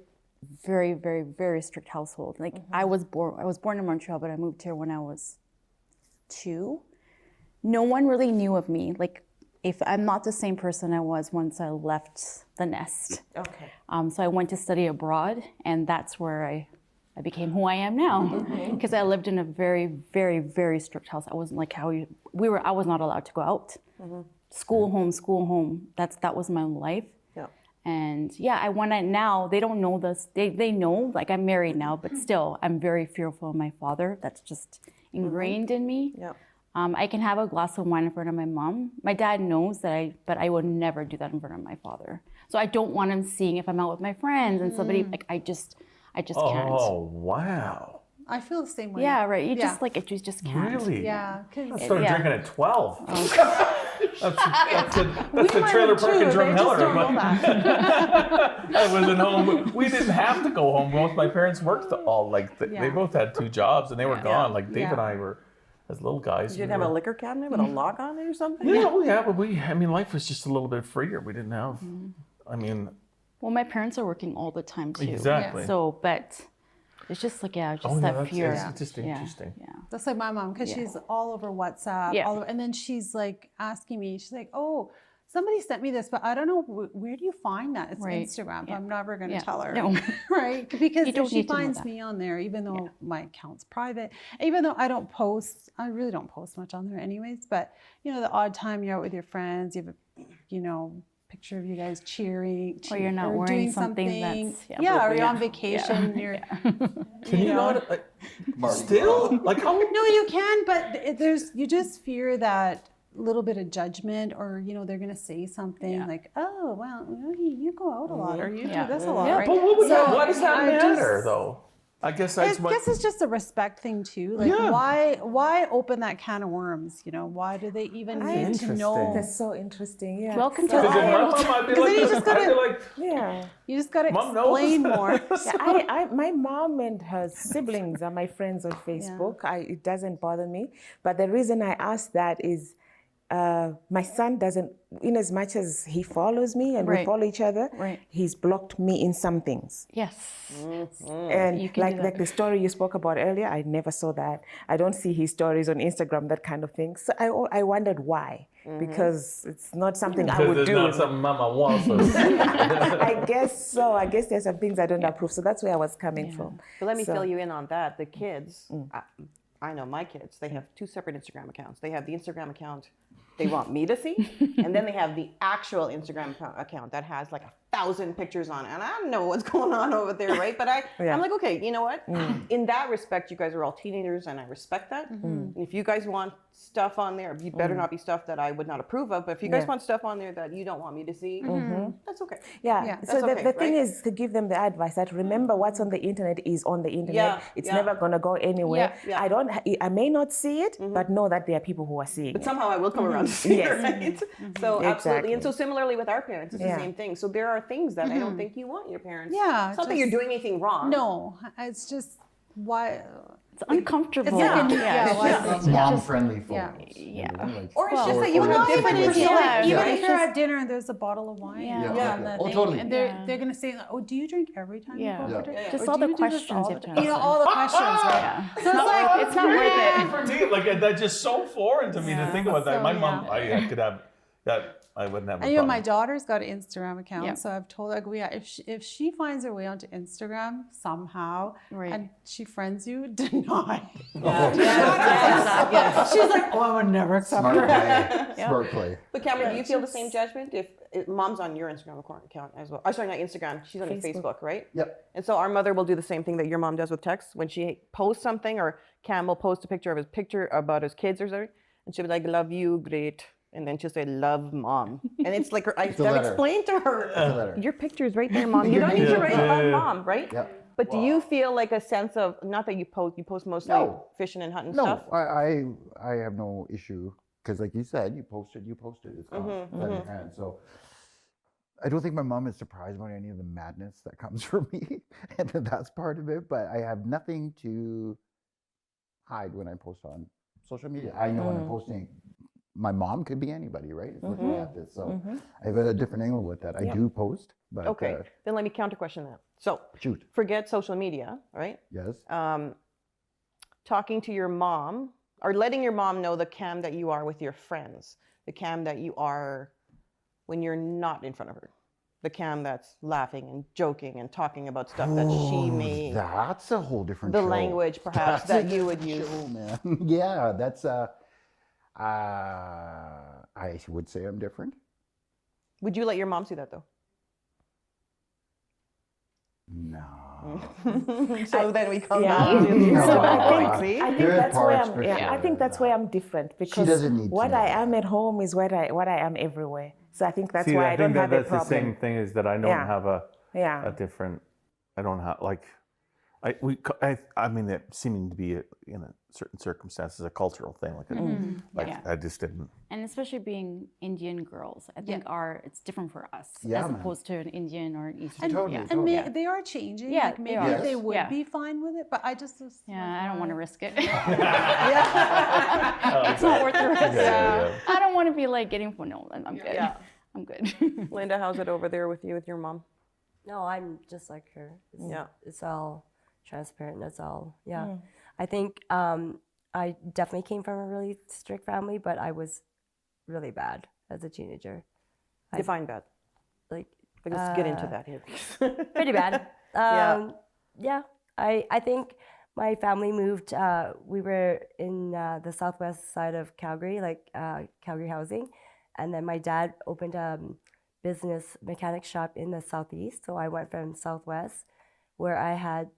S4: very, very, very strict household. Like I was born in Montreal, but I moved here when I was 2. No one really knew of me. Like if I'm not the same person I was once I left the nest.
S7: Okay.
S4: So I went to study abroad, and that's where I became who I am now, because I lived in a very, very, very strict house. I wasn't like how I was not allowed to go out. School, home. That was my life.
S1: Yeah.
S4: And yeah, when now they don't know this. They know, like I'm married now, but still I'm very fearful of my father. That's just ingrained in me.
S1: Yeah.
S4: I can have a glass of wine in front of my mom. My dad knows that but I would never do that in front of my father. So I don't want him seeing if I'm out with my friends and somebody like I just can't.
S2: Oh, wow.
S5: I feel the same way.
S4: Yeah, right. You just like it. You just can't.
S2: Really?
S5: Yeah,
S2: I
S5: because
S2: started drinking at 12. That's the
S5: might
S2: trailer
S5: have
S2: park
S5: too,
S2: in
S5: they
S2: Drum
S5: just
S2: Heller.
S5: don't know that.
S2: I wasn't home. We didn't have to go home. Both my parents worked all they both had 2 jobs and they were gone. Like Dave and I were as little guys.
S1: You didn't have a liquor cabinet with a lock on it or something?
S2: Yeah, but life was just a little bit freer. We didn't have,
S4: Well, my parents are working all the time too.
S2: Exactly.
S4: So, but it's just like that fear.
S2: It's just interesting.
S4: Yeah.
S5: that's like my mom, because she's all over WhatsApp.
S4: Yeah.
S5: And then she's like asking me, she's like, oh, somebody sent me this, but I don't know, where do you find that? It's
S4: Right.
S5: Instagram.
S4: Yeah.
S5: I'm never going to
S4: Yeah.
S5: tell her.
S4: No.
S5: Right? Because
S4: You don't
S5: if she
S4: need to know
S5: finds
S4: that.
S5: me on there, even though my account's private, even though I really don't post much on there anyways, but the odd time you're out with your friends, you have a, picture of you guys cheering,
S4: Or you're not
S5: or
S4: wearing
S5: doing
S4: something that's
S5: or you're on vacation. You're,
S2: Can you not? Still? Like how?
S5: no, you can, but you just fear that little bit of judgment, or they're gonna say something like, "Oh, well, you go out a lot, or you do this a lot."
S4: Yeah.
S5: Right?
S2: But why does that
S5: I
S2: matter,
S5: just-
S2: though? I guess
S5: I guess it's just a respect thing too. Like, why open that can of worms? Why do they even need to know?
S7: That's so interesting. Yeah.
S4: Welcome to
S2: Because in my
S4: our
S2: mom, I'd be
S5: then you
S2: like,
S5: just gotta-
S7: Yeah.
S5: You just gotta
S2: Mom knows.
S5: explain more.
S7: Yeah, my mom and her siblings are my friends on Facebook. It doesn't bother me. But the reason I ask that is my son doesn't, in as much as he follows me and we
S4: Right.
S7: follow each other,
S4: Right.
S7: he's blocked me in some things.
S4: Yes.
S7: And
S4: You can do that.
S7: like the story you spoke about earlier, I never saw that. I don't see his stories on Instagram, that kind of thing. So I wondered why, because it's not something I would
S2: Because
S7: do.
S2: it's not something Mama wants.
S7: I guess so. I guess there's some things I don't approve. So that's where I was coming from.
S1: But let me
S7: So-
S1: fill you in on that. The kids, I know my kids, they have 2 separate Instagram accounts. They have the Instagram account they want me to see, and then they have the actual Instagram account that has like 1,000 pictures on it. And I don't know what's going on over there, right? But I'm like, okay, you know what? In that respect, you guys are all teenagers, and I respect that. And if you guys want stuff on there, you better not be stuff that I would not approve of. But if you guys want stuff on there that you don't want me to see, that's okay.
S7: Yeah. So
S1: That's okay,
S7: the thing
S1: right?
S7: is to give them the advice that remember what's on the internet is on the internet.
S1: Yeah,
S7: It's
S1: yeah.
S7: never gonna go anywhere.
S1: Yeah.
S7: I may not see it, but know that there are people who are seeing
S1: But
S7: it.
S1: somehow I will come around to see
S7: Yes.
S1: it, right? So absolutely. And so
S7: Exactly.
S1: similarly with our parents, it's the
S7: Yeah.
S1: same thing. So there are things that I don't think you want your parents.
S5: Yeah,
S1: It's not that you're doing anything wrong.
S5: No, it's just why?
S4: It's uncomfortable.
S5: It's like
S6: Mom-friendly
S5: yeah.
S6: photos.
S4: Yeah.
S8: Or it's just that you
S5: Well,
S8: have
S5: not
S8: different
S5: even,
S8: perspectives.
S5: even
S8: right?
S5: if you're at dinner and there's a bottle of wine
S4: Yeah.
S5: on the
S6: Oh,
S5: thing,
S6: totally.
S5: and they're gonna say, "Oh, do you drink every time you go
S4: Yeah.
S5: for dinner?
S4: Just
S5: Or
S4: all
S5: do
S4: the
S5: you do this
S4: questions
S5: all
S4: you have
S5: the
S4: to
S5: time?" You know,
S4: answer.
S5: all the questions, right?
S4: Yeah.
S5: So it's like
S4: It's not worth it.
S2: For me, like that's just so foreign to me to think about that.
S5: So,
S2: My mom,
S5: yeah.
S2: I could have that. I wouldn't have.
S5: And you know, my daughter's got an Instagram account,
S4: Yeah.
S5: so I've told her, if she finds her way onto Instagram somehow,
S4: Right.
S5: and she friends you, deny.
S1: Yeah.
S5: She's like, "Oh, I would never accept
S6: Smart
S5: her."
S6: play. Smart play.
S1: But Cameron, do you feel the same judgment if mom's on your Instagram account as well? Oh, sorry, not Instagram. She's on your Facebook, right?
S6: Yep.
S1: And so our mother will do the same thing that your mom does with text. When she posts something, or Cam will post a picture of his picture about his kids or something, and she'll be like, "Love you, great," and then she'll say, "Love mom," and it's like I
S6: a
S1: gotta
S6: letter.
S1: explain to her,
S6: a letter.
S1: your picture's right there, mom. You don't need to write "Love mom," right?
S6: Yep.
S1: But do you feel like a sense of, not that you post mostly
S6: No.
S1: fishing and hunting
S6: No,
S1: stuff?
S6: I have no issue because, like you said, you posted. It's gone. It's out of your hand. So I don't think my mom is surprised by any of the madness that comes from me, and that's part of it. But I have nothing to hide when I post on social media. I know when I'm posting. My mom could be anybody, right? Is looking at this, so I have a different angle with that. I do post, but
S1: Okay, then let me counter question that. So
S6: shoot,
S1: forget social media, right?
S6: yes,
S1: Talking to your mom, or letting your mom know the Cam that you are with your friends, the Cam that you are when you're not in front of her, the Cam that's laughing and joking and talking about stuff that she may,
S6: that's a whole different
S1: the
S6: show.
S1: language perhaps
S6: That's a
S1: that you would
S6: different
S1: use.
S6: show, man. Yeah, that's I would say I'm different.
S1: Would you let your mom see that though?
S6: No.
S1: So then we come
S7: Yeah.
S1: down to the
S6: No.
S7: So
S1: point, see?
S7: I think
S6: Good
S7: that's where
S6: parts
S7: I'm.
S6: for
S7: Yeah, I
S6: sure.
S7: think that's where I'm different because
S6: doesn't need to
S7: what
S6: know
S7: I
S6: that.
S7: am at home is what I am everywhere. So I think that's
S2: See,
S7: why I
S2: I
S7: don't
S2: think that
S7: have a
S2: that's the
S7: problem.
S2: same thing is that I don't
S7: Yeah.
S2: have a
S7: Yeah.
S2: different. I don't have like. I mean, it seeming to be in a certain circumstances a cultural thing. Like
S4: Yeah.
S2: I just didn't.
S4: And especially being Indian girls, I think it's different for us
S6: Yeah,
S4: as
S6: man.
S4: opposed to an Indian or an Eastern.
S6: Totally,
S4: Yeah.
S6: totally.
S5: And they are changing.
S4: Yeah,
S5: like
S4: they
S5: maybe
S4: are.
S5: they
S6: Yes.
S5: would
S4: Yeah.
S5: be fine with it, but I just was
S4: Yeah, I don't want to risk it.
S2: Oh,
S4: It's not worth the risk.
S2: Yeah.
S4: I don't want to be like getting. No, I'm good.
S1: Yeah.
S4: I'm good.
S1: Linda, how's it over there with you, with your mom?
S3: No, I'm just like her.
S1: Yeah.
S3: It's all transparent. That's all. Yeah. I think I definitely came from a really strict family, but I was really bad as a teenager.
S1: Define bad.
S3: Like,
S1: Let's get into that here.
S3: pretty bad.
S1: Yeah.
S3: Yeah. I think my family moved. We were in the southwest side of Calgary, like Calgary housing. And then my dad opened a business mechanic shop in the southeast. So I went from southwest, where I had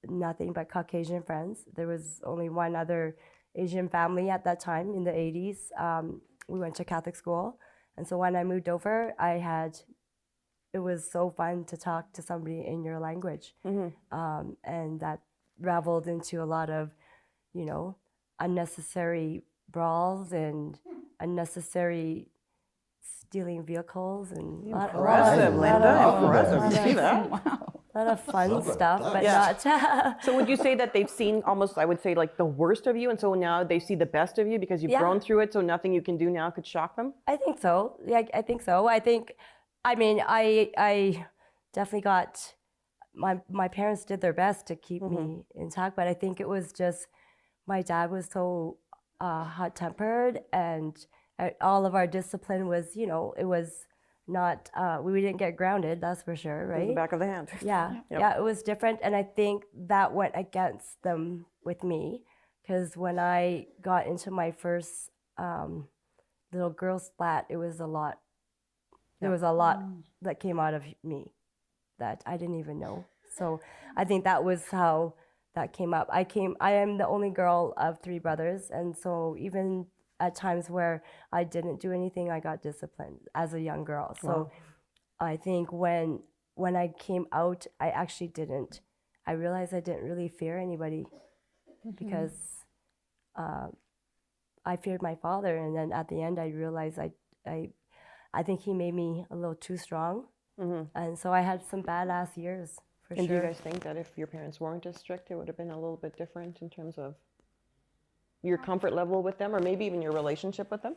S3: nothing but Caucasian friends. There was only one other Asian family at that time in the 80s. We went to Catholic school. And so when I moved over, it was so fun to talk to somebody in your language. And that raveled into a lot of, unnecessary brawls and unnecessary stealing vehicles and a lot
S1: Impressive, Linda. Impressive. You see that?
S3: lot of fun stuff, but
S1: Yeah.
S3: not.
S1: So would you say that they've seen almost, I would say, like the worst of you, and so now they see the best of you because you've
S3: Yeah.
S1: grown through it, so nothing you can do now could shock them?
S3: I think so. Yeah, I think so. I definitely got my parents did their best to keep me intact, but I think it was just my dad was so hot-tempered, and all of our discipline was, it was not. We didn't get grounded, that's for sure,
S1: In
S3: right?
S1: the back of the hand.
S3: Yeah,
S1: Yep.
S3: yeah, it was different, and I think that went against them with me, because when I got into my first little girl's flat, it was a lot. There was a lot that came out of me that I didn't even know. So I think that was how that came up. I am the only girl of 3 brothers, and so even at times where I didn't do anything, I got disciplined as a young girl. So I think when I came out, I actually didn't. I realized I didn't really fear anybody because I feared my father, and then at the end, I realized I think he made me a little too strong, and so I had some badass years for
S1: And do you
S3: sure.
S1: guys think that if your parents weren't as strict, it would have been a little bit different in terms of your comfort level with them, or maybe even your relationship with them?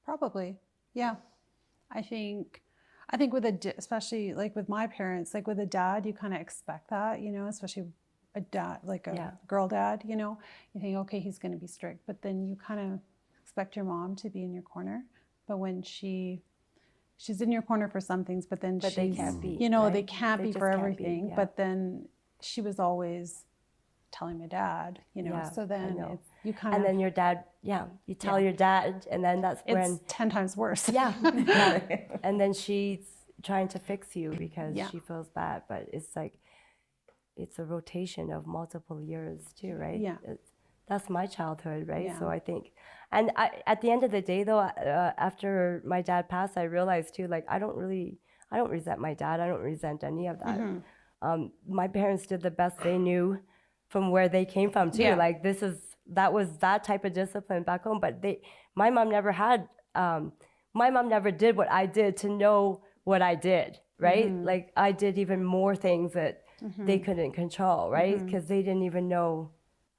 S5: Probably, yeah. I think with especially like with my parents, like with a dad, you kind of expect that, you know, especially a dad, like a girl dad, you know, you think, okay, he's going to be strict, but then you kind of expect your mom to be in your corner. But when she's in your corner for some things, but then
S3: But they can't be,
S5: you know,
S3: right?
S5: they can't
S3: They
S5: be
S3: just
S5: for
S3: can't be,
S5: everything.
S3: yeah.
S5: But then she was always telling my dad, you know,
S3: Yeah,
S5: so
S3: I
S5: then
S3: know.
S5: you kind
S3: And
S5: of,
S3: then your dad, you tell your dad, and then that's when,
S5: it's 10 times worse.
S3: yeah. And then she's trying to fix you because she feels bad. But it's like, it's a rotation of multiple years too, right?
S5: Yeah.
S3: That's my childhood, right?
S5: Yeah.
S3: So I think, and at the end of the day though, after my dad passed, I realized too, like, I don't resent my dad. I don't resent any of that. My parents did the best they knew from where they came from too.
S5: Yeah.
S3: Like that was that type of discipline back home. But my mom never had, my mom never did what I did to know what I did, right? Like I did even more things that they couldn't control, right? Because they didn't even know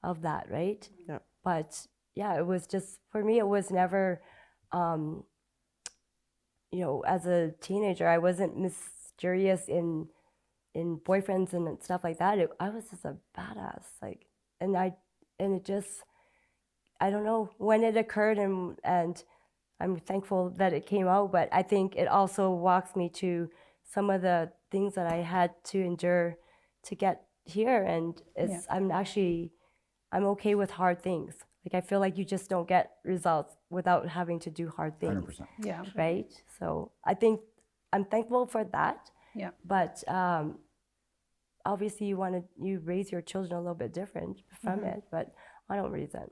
S3: of that, right?
S1: Yeah.
S3: But yeah, it was just, for me, it was never, you know, as a teenager, I wasn't mysterious in boyfriends and stuff like that. I was just a badass, like, and it just, I don't know when it occurred, and I'm thankful that it came out, but I think it also walks me to some of the things that I had to endure to get here, and I'm okay with hard things. Like, I feel like you just don't get results without having to do hard things.
S6: 100%.
S5: Yeah.
S3: Right? So I think I'm thankful for that.
S5: Yeah.
S3: But obviously you raise your children a little bit different from it, but I don't resent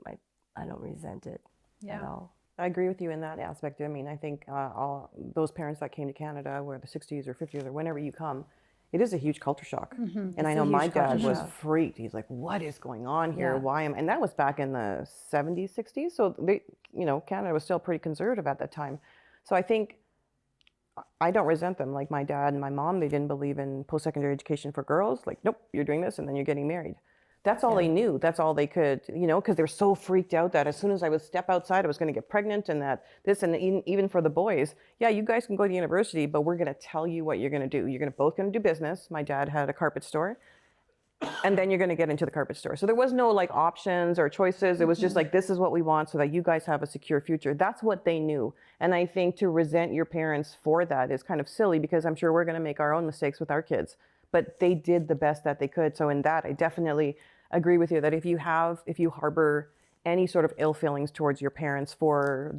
S3: it at all.
S1: I agree with you in that aspect. I mean, I think all those parents that came to Canada, where the 60s or 50s or whenever you come, it is a huge culture shock. And I know my dad was freaked. He's like, what is going on here?
S3: Yeah.
S1: Why am, and that was back in the 70s, 60s. So they, you know, Canada was still pretty conservative at that time. So I think I don't resent them. Like my dad and my mom, they didn't believe in post-secondary education for girls. Like, nope, you're doing this and then you're getting married. That's all they knew. That's all they could, you know, because they were so freaked out that as soon as I would step outside, I was going to get pregnant, and that this, and even for the boys, yeah, you guys can go to university, but we're going to tell you what you're going to do. You're both going to do business. My dad had a carpet store, and then you're going to get into the carpet store. So there was no like options or choices. It was just like, this is what we want so that you guys have a secure future. That's what they knew. And I think to resent your parents for that is kind of silly, because I'm sure we're going to make our own mistakes with our kids, but they did the best that they could. So in that, I definitely agree with you that if you harbor any sort of ill feelings towards your parents for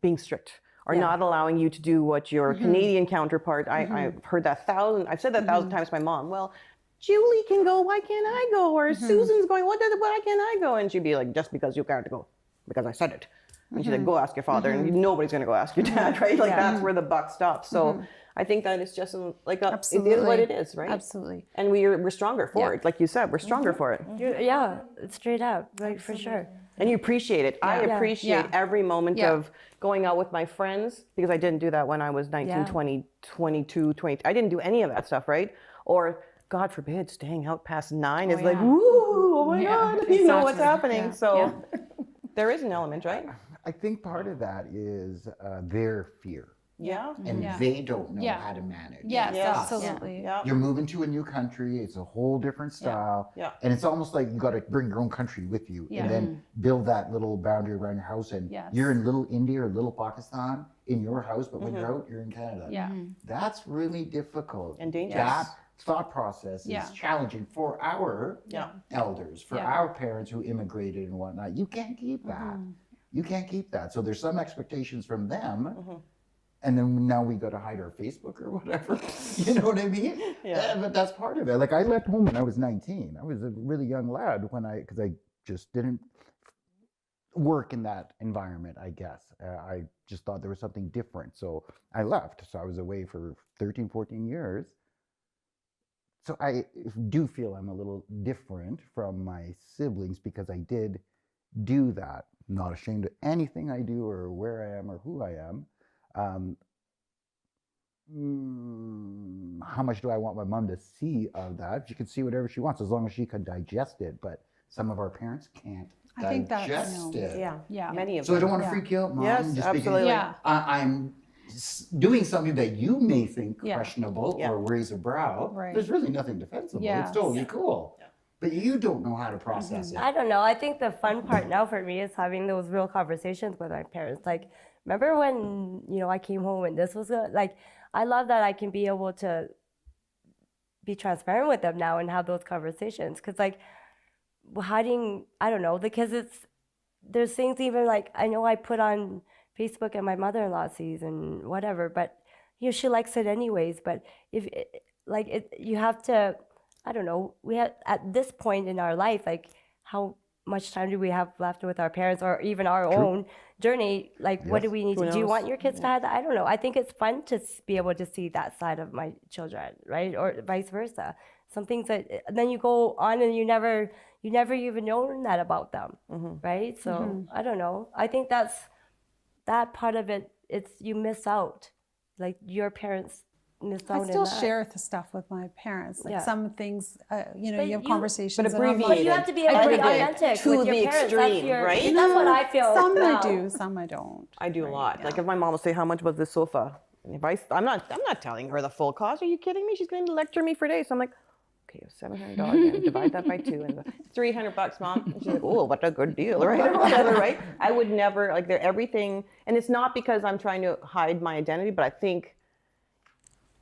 S1: being strict or not allowing you to do what your Canadian counterpart, I've heard that I've said that 1,000 times to my mom. Well, Julie can go, why can't I go? Or Susan's going, why can't I go? And she'd be like, just because you can't go, because I said it. And she's like, go ask your father. And nobody's going to go ask your dad, right? Like that's where the buck stops. So I think that it's just like it is what it is, right?
S5: Absolutely.
S1: And we're stronger for it. Like you said, we're stronger for it.
S3: Yeah, straight up, right, for sure.
S1: And you appreciate it. I appreciate every moment of going out with my friends, because I didn't do that when I was 19, 20, 22, 20. I didn't do any of that stuff, right? Or God forbid, staying out past 9 is like, woo, oh my God, you know what's happening. So there is an element, right?
S6: I think part of that is their fear.
S1: Yeah.
S6: And they don't know how to manage.
S5: Yes,
S1: Yes.
S5: absolutely.
S1: Yeah.
S6: You're moving to a new country. It's a whole different style.
S1: Yeah.
S6: And it's almost like you got to bring your own country with you and then build that little boundary around your house. And you're in little India or little Pakistan in your house, but when you're out, you're in Canada.
S5: Yeah.
S6: That's really difficult.
S1: And dangerous.
S6: That thought process is challenging for our elders, for our parents who immigrated and whatnot. You can't keep that. You can't keep that. So there's some expectations from them. And then now we got to hide our Facebook or whatever. You know what I mean? Yeah. But that's part of it. Like I left home when I was 19. I was a really young lad because I just didn't work in that environment, I guess. I just thought there was something different. So I left. So I was away for 13, 14 years. So I do feel I'm a little different from my siblings because I did do that. I'm not ashamed of anything I do or where I am or who I am. how much do I want my mom to see of that? She can see whatever she wants as long as she can digest it. But some of our parents can't
S5: I think that's,
S6: digest it.
S5: Yeah.
S1: Many of
S6: So I
S1: them.
S6: don't want to freak you out, Mom.
S1: Yes,
S6: just because
S1: absolutely.
S5: Yeah.
S6: I'm doing something that you may think
S5: Yeah.
S6: questionable
S1: Yeah.
S6: or raise a brow.
S5: Right.
S6: There's really nothing defensible.
S5: Yes.
S6: It's totally cool. But you don't know how to process it.
S3: I don't know. I think the fun part now for me is having those real conversations with my parents. Like, remember when, I came home and this was like, I love that I can be able to be transparent with them now and have those conversations. Because, like, hiding, I don't know, because there's things even like, I know I put on Facebook and my mother-in-law sees and whatever, but, she likes it anyways. But you have to, I don't know, we have at this point in our life, like how much time do we have left with our parents or even our own journey? Like, what do we need to do? You want your kids to have that? I don't know. I think it's fun to be able to see that side of my children, right? Or vice versa. Some things that, and then you go on and you never even known that about them, right? So I don't know. I think that part of it, you miss out. Like your parents missed out
S5: I still
S3: in that.
S5: share the stuff with my parents. Like
S3: Yeah.
S5: some things, you have
S3: you-
S5: conversations.
S1: But
S5: and I'm like,
S1: abbreviated.
S3: You have to be able to be
S1: Aggregate
S3: authentic
S1: to
S3: with your
S1: the
S3: parents.
S1: extreme, right?
S3: That's what I feel.
S5: Some
S3: now.
S5: I do, some I don't.
S1: I do a lot. Like if my mom will say, "How much was this sofa?" And if I'm not telling her the full cost. Are you kidding me? She's going to lecture me for days. So I'm like, okay, $700. And divide that by 2, and $300, Mom. And she's like, oh, what a good deal, right? Or whatever, right? I would never everything, and it's not because I'm trying to hide my identity, but I think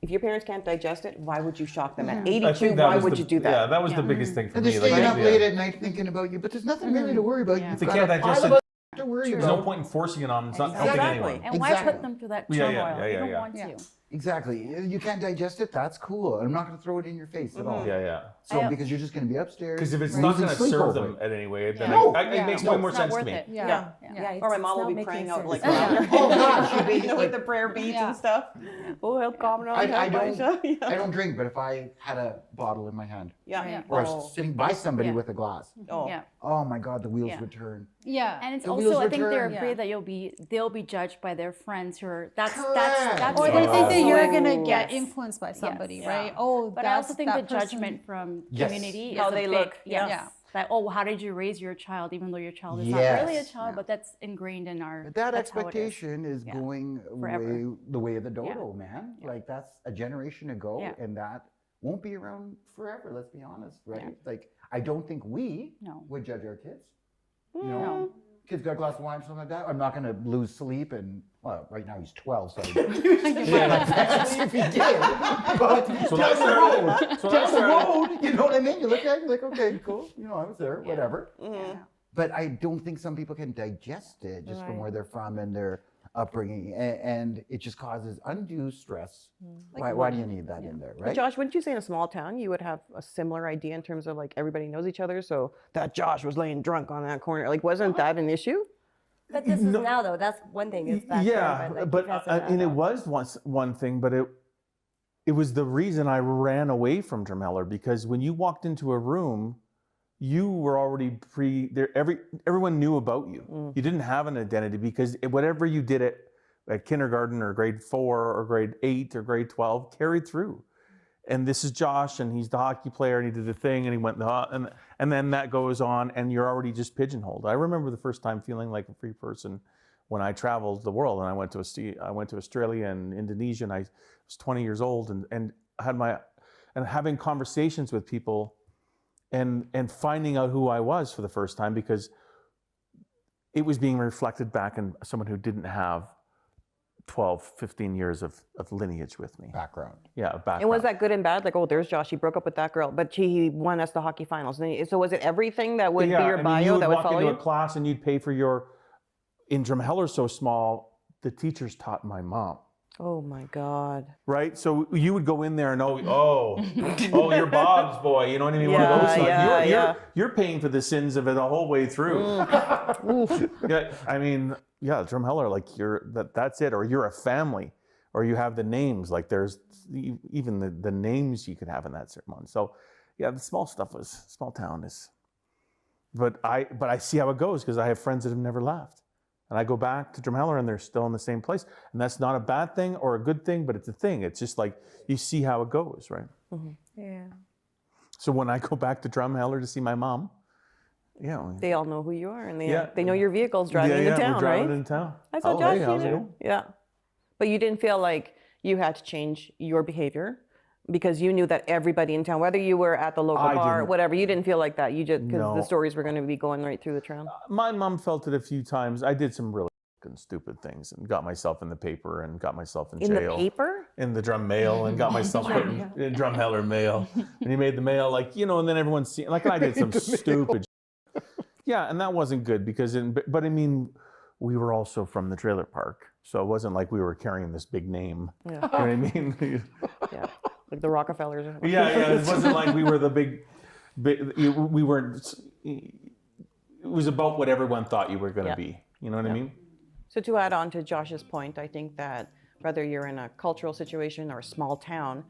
S1: if your parents can't digest it, why would you shock them at 82? Why would you do that?
S2: Yeah, that was the biggest thing for
S6: And
S2: me.
S6: they're staying up
S2: yeah.
S6: late at night thinking about you, but there's nothing really to worry about. You've
S2: They
S6: got
S2: can't
S6: a
S2: digest
S6: pile
S2: it.
S6: of to worry
S2: There's no
S6: about.
S2: point in forcing it on. It's not
S1: Exactly.
S2: helping anyone.
S4: And why
S6: Exactly.
S4: put them through that
S2: Yeah,
S4: turmoil?
S2: yeah,
S4: They
S2: yeah,
S4: don't
S2: yeah.
S4: want
S5: Yeah.
S4: to.
S6: Exactly. You can't digest it. That's cool. I'm not going to throw it in your face at all.
S2: Yeah, yeah.
S6: So because you're just going to be upstairs.
S2: Because if it's
S6: losing
S2: not going to
S6: sleep
S2: serve
S6: over
S2: them
S6: it.
S2: at any way, then
S6: No.
S2: it makes way more
S4: It's not
S2: sense to
S4: worth
S2: me.
S4: it.
S5: Yeah.
S1: Or my mom will be
S7: making
S1: praying out
S7: sense.
S1: like
S6: Yeah. Oh gosh, you'd be
S1: with the prayer beads
S5: Yeah.
S1: and stuff. Oh, help calm down.
S6: I
S1: help Aisha.
S6: don't. I don't drink, but if I had a bottle in my hand,
S1: Yeah.
S4: Yeah.
S6: or I was sitting by somebody
S4: Yeah.
S6: with a glass,
S1: Oh.
S4: Yeah.
S6: oh my God, the wheels
S4: Yeah.
S6: would turn.
S5: Yeah.
S4: And it's
S6: The wheels
S4: also, I think they're
S6: return.
S4: afraid that they'll be judged by their friends who are, that's
S6: Correct.
S5: Or they think that
S4: also-
S5: you're gonna get
S4: Yes.
S5: influenced by somebody,
S4: Yes.
S5: right? Oh,
S4: But I also think the
S5: that person-
S4: judgment from
S6: Yes.
S4: community
S1: How
S4: is
S1: they
S4: a
S1: look,
S4: big,
S1: yeah.
S4: yes. That, oh, how did you raise your child, even though your child is not really a
S6: Yes.
S4: child, but that's ingrained in our,
S6: But that
S4: that's how it is.
S6: expectation is
S4: Yeah.
S6: going
S4: Forever.
S6: the way of the dodo, man.
S4: Yeah.
S6: Like that's a generation ago,
S4: Yeah.
S6: and that won't be around forever. Let's be honest, right?
S4: Yeah.
S6: Like I don't think we
S4: No.
S6: would judge our kids.
S4: Mm.
S6: You know, kids got a glass of wine, something like that. I'm not going to lose sleep, and well, right now he's 12, so if he did, but
S2: So
S6: down
S2: that's
S6: the road,
S2: so
S6: down
S2: that's
S6: the
S2: fair.
S6: road, you know what I mean? You look at it, you're like, okay, cool. You know, I was there, whatever.
S1: Mm-hmm.
S6: But I don't think some people can digest it just from where they're from and their upbringing, and it just causes undue stress. Why do you need that in there,
S1: But
S6: right?
S1: Josh, wouldn't you say in a small town you would have a similar idea in terms of like everybody knows each other? So that Josh was laying drunk on that corner, like wasn't that an issue?
S3: But this is now though. That's one thing. Is back
S2: Yeah,
S3: then,
S2: but
S3: you guys are
S2: and it
S3: now.
S2: was one thing, but it was the reason I ran away from Drumheller, because when you walked into a room, you were already there. Everyone knew about you. You didn't have an identity because whatever you did at kindergarten or grade 4 or grade 8 or grade 12 carried through. And this is Josh, and he's the hockey player, and he did the thing, and he went and then that goes on, and you're already just pigeonholed. I remember the first time feeling like a free person when I traveled the world, and I went to Australia and Indonesia, and I was 20 years old, and having conversations with people, and finding out who I was for the first time, because it was being reflected back in someone who didn't have 12, 15 years of lineage with me.
S6: Background.
S2: Yeah, background.
S1: And was that good and bad? Like, oh, there's Josh. He broke up with that girl, but he won us the hockey finals. So was it everything that would be your bio that would follow
S2: you
S1: you?
S2: walk into a class and you'd pay for your. In Drumheller, so small, the teachers taught my mom.
S1: Oh my God.
S2: Right, so you would go in there and oh, you're Bob's boy. You know what I mean? One of
S1: Yeah,
S2: those.
S1: yeah.
S2: You're paying for the sins of it the whole way through. Yeah, I mean, yeah, Drumheller, like that's it, or you're a family, or you have the names. Like there's even the names you could have in that ceremony. So, yeah, the small town is. But I see how it goes because I have friends that have never left. And I go back to Drumheller and they're still in the same place. And that's not a bad thing or a good thing, but it's a thing. It's just like, you see how it goes, right?
S7: Yeah.
S2: So when I go back to Drumheller to see my mom,
S1: They all know who you are, and
S2: Yeah.
S1: they know your vehicle's driving into town,
S2: we're driving
S1: right?
S2: into town.
S1: I saw
S2: Oh,
S1: Josh
S2: hey, how's it
S1: here.
S2: going?
S1: Yeah. But you didn't feel like you had to change your behavior because you knew that everybody in town, whether you were at the local
S2: I
S1: bar,
S2: didn't.
S1: whatever, you didn't feel like that. You just, because
S2: No.
S1: the stories were going to be going right through the town.
S2: My mom felt it a few times. I did some really fucking stupid things and got myself in the paper and got myself in jail.
S1: In the paper?
S2: In the drum mail and got myself put in Drumheller mail. And he made the mail like, and then everyone's seeing, like I did some stupid Yeah, and that wasn't good because, but I mean, we were also from the trailer park. So it wasn't like we were carrying this big name.
S1: Yeah.
S2: You know what I mean?
S1: Yeah. Like the Rockefellers.
S2: Yeah, it wasn't like we were the big, we weren't, it was about what everyone thought you were going to be. You know what I mean?
S1: So to add on to Josh's point, I think that whether you're in a cultural situation or a small town,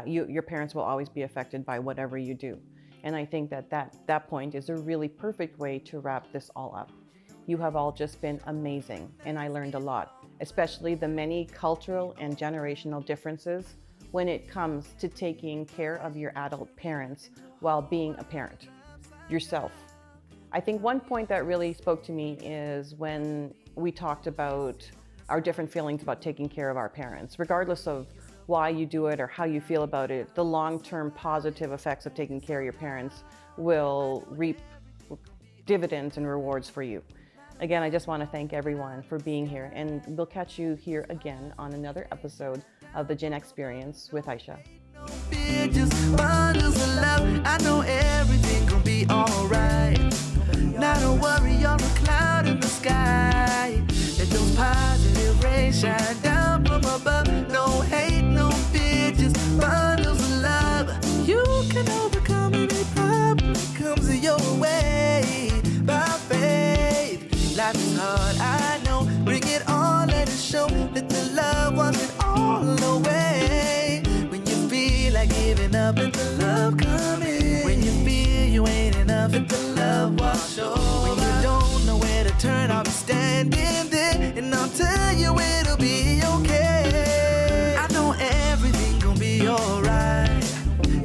S1: your parents will always be affected by whatever you do. And I think that point is a really perfect way to wrap this all up. You have all just been amazing, and I learned a lot, especially the many cultural and generational differences when it comes to taking care of your adult parents while being a parent yourself. I think one point that really spoke to me is when we talked about our different feelings about taking care of our parents, regardless of why you do it or how you feel about it. The long-term positive effects of taking care of your parents will reap dividends and rewards for you. Again, I just want to thank everyone for being here, and we'll catch you here again on another episode of the Gen Xperience with Aisha.
S8: Just bundles of love. I know everything gon' be alright. Not a worry, on a cloud in the sky. Let those positive rays shine down from above. No hate, no fear, just bundles of love. You can overcome any problem that comes your way by faith. Life is hard, I know. Bring it on, let it show that the love wasn't all the way. When you feel like giving up, let the love come in. When you feel you ain't enough, let the love wash over. When you don't know where to turn, I'll be standing there, and I'll tell you it'll be okay. I know everything gon' be alright.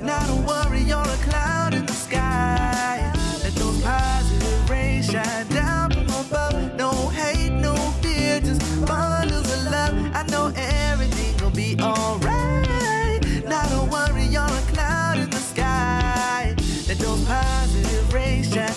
S8: Not a worry, or a cloud in the sky. Let those positive rays shine down from above. No hate, no fear, just bundles of love. I know everything gon' be alright. Not a worry, or a cloud in the sky. Let those positive rays shine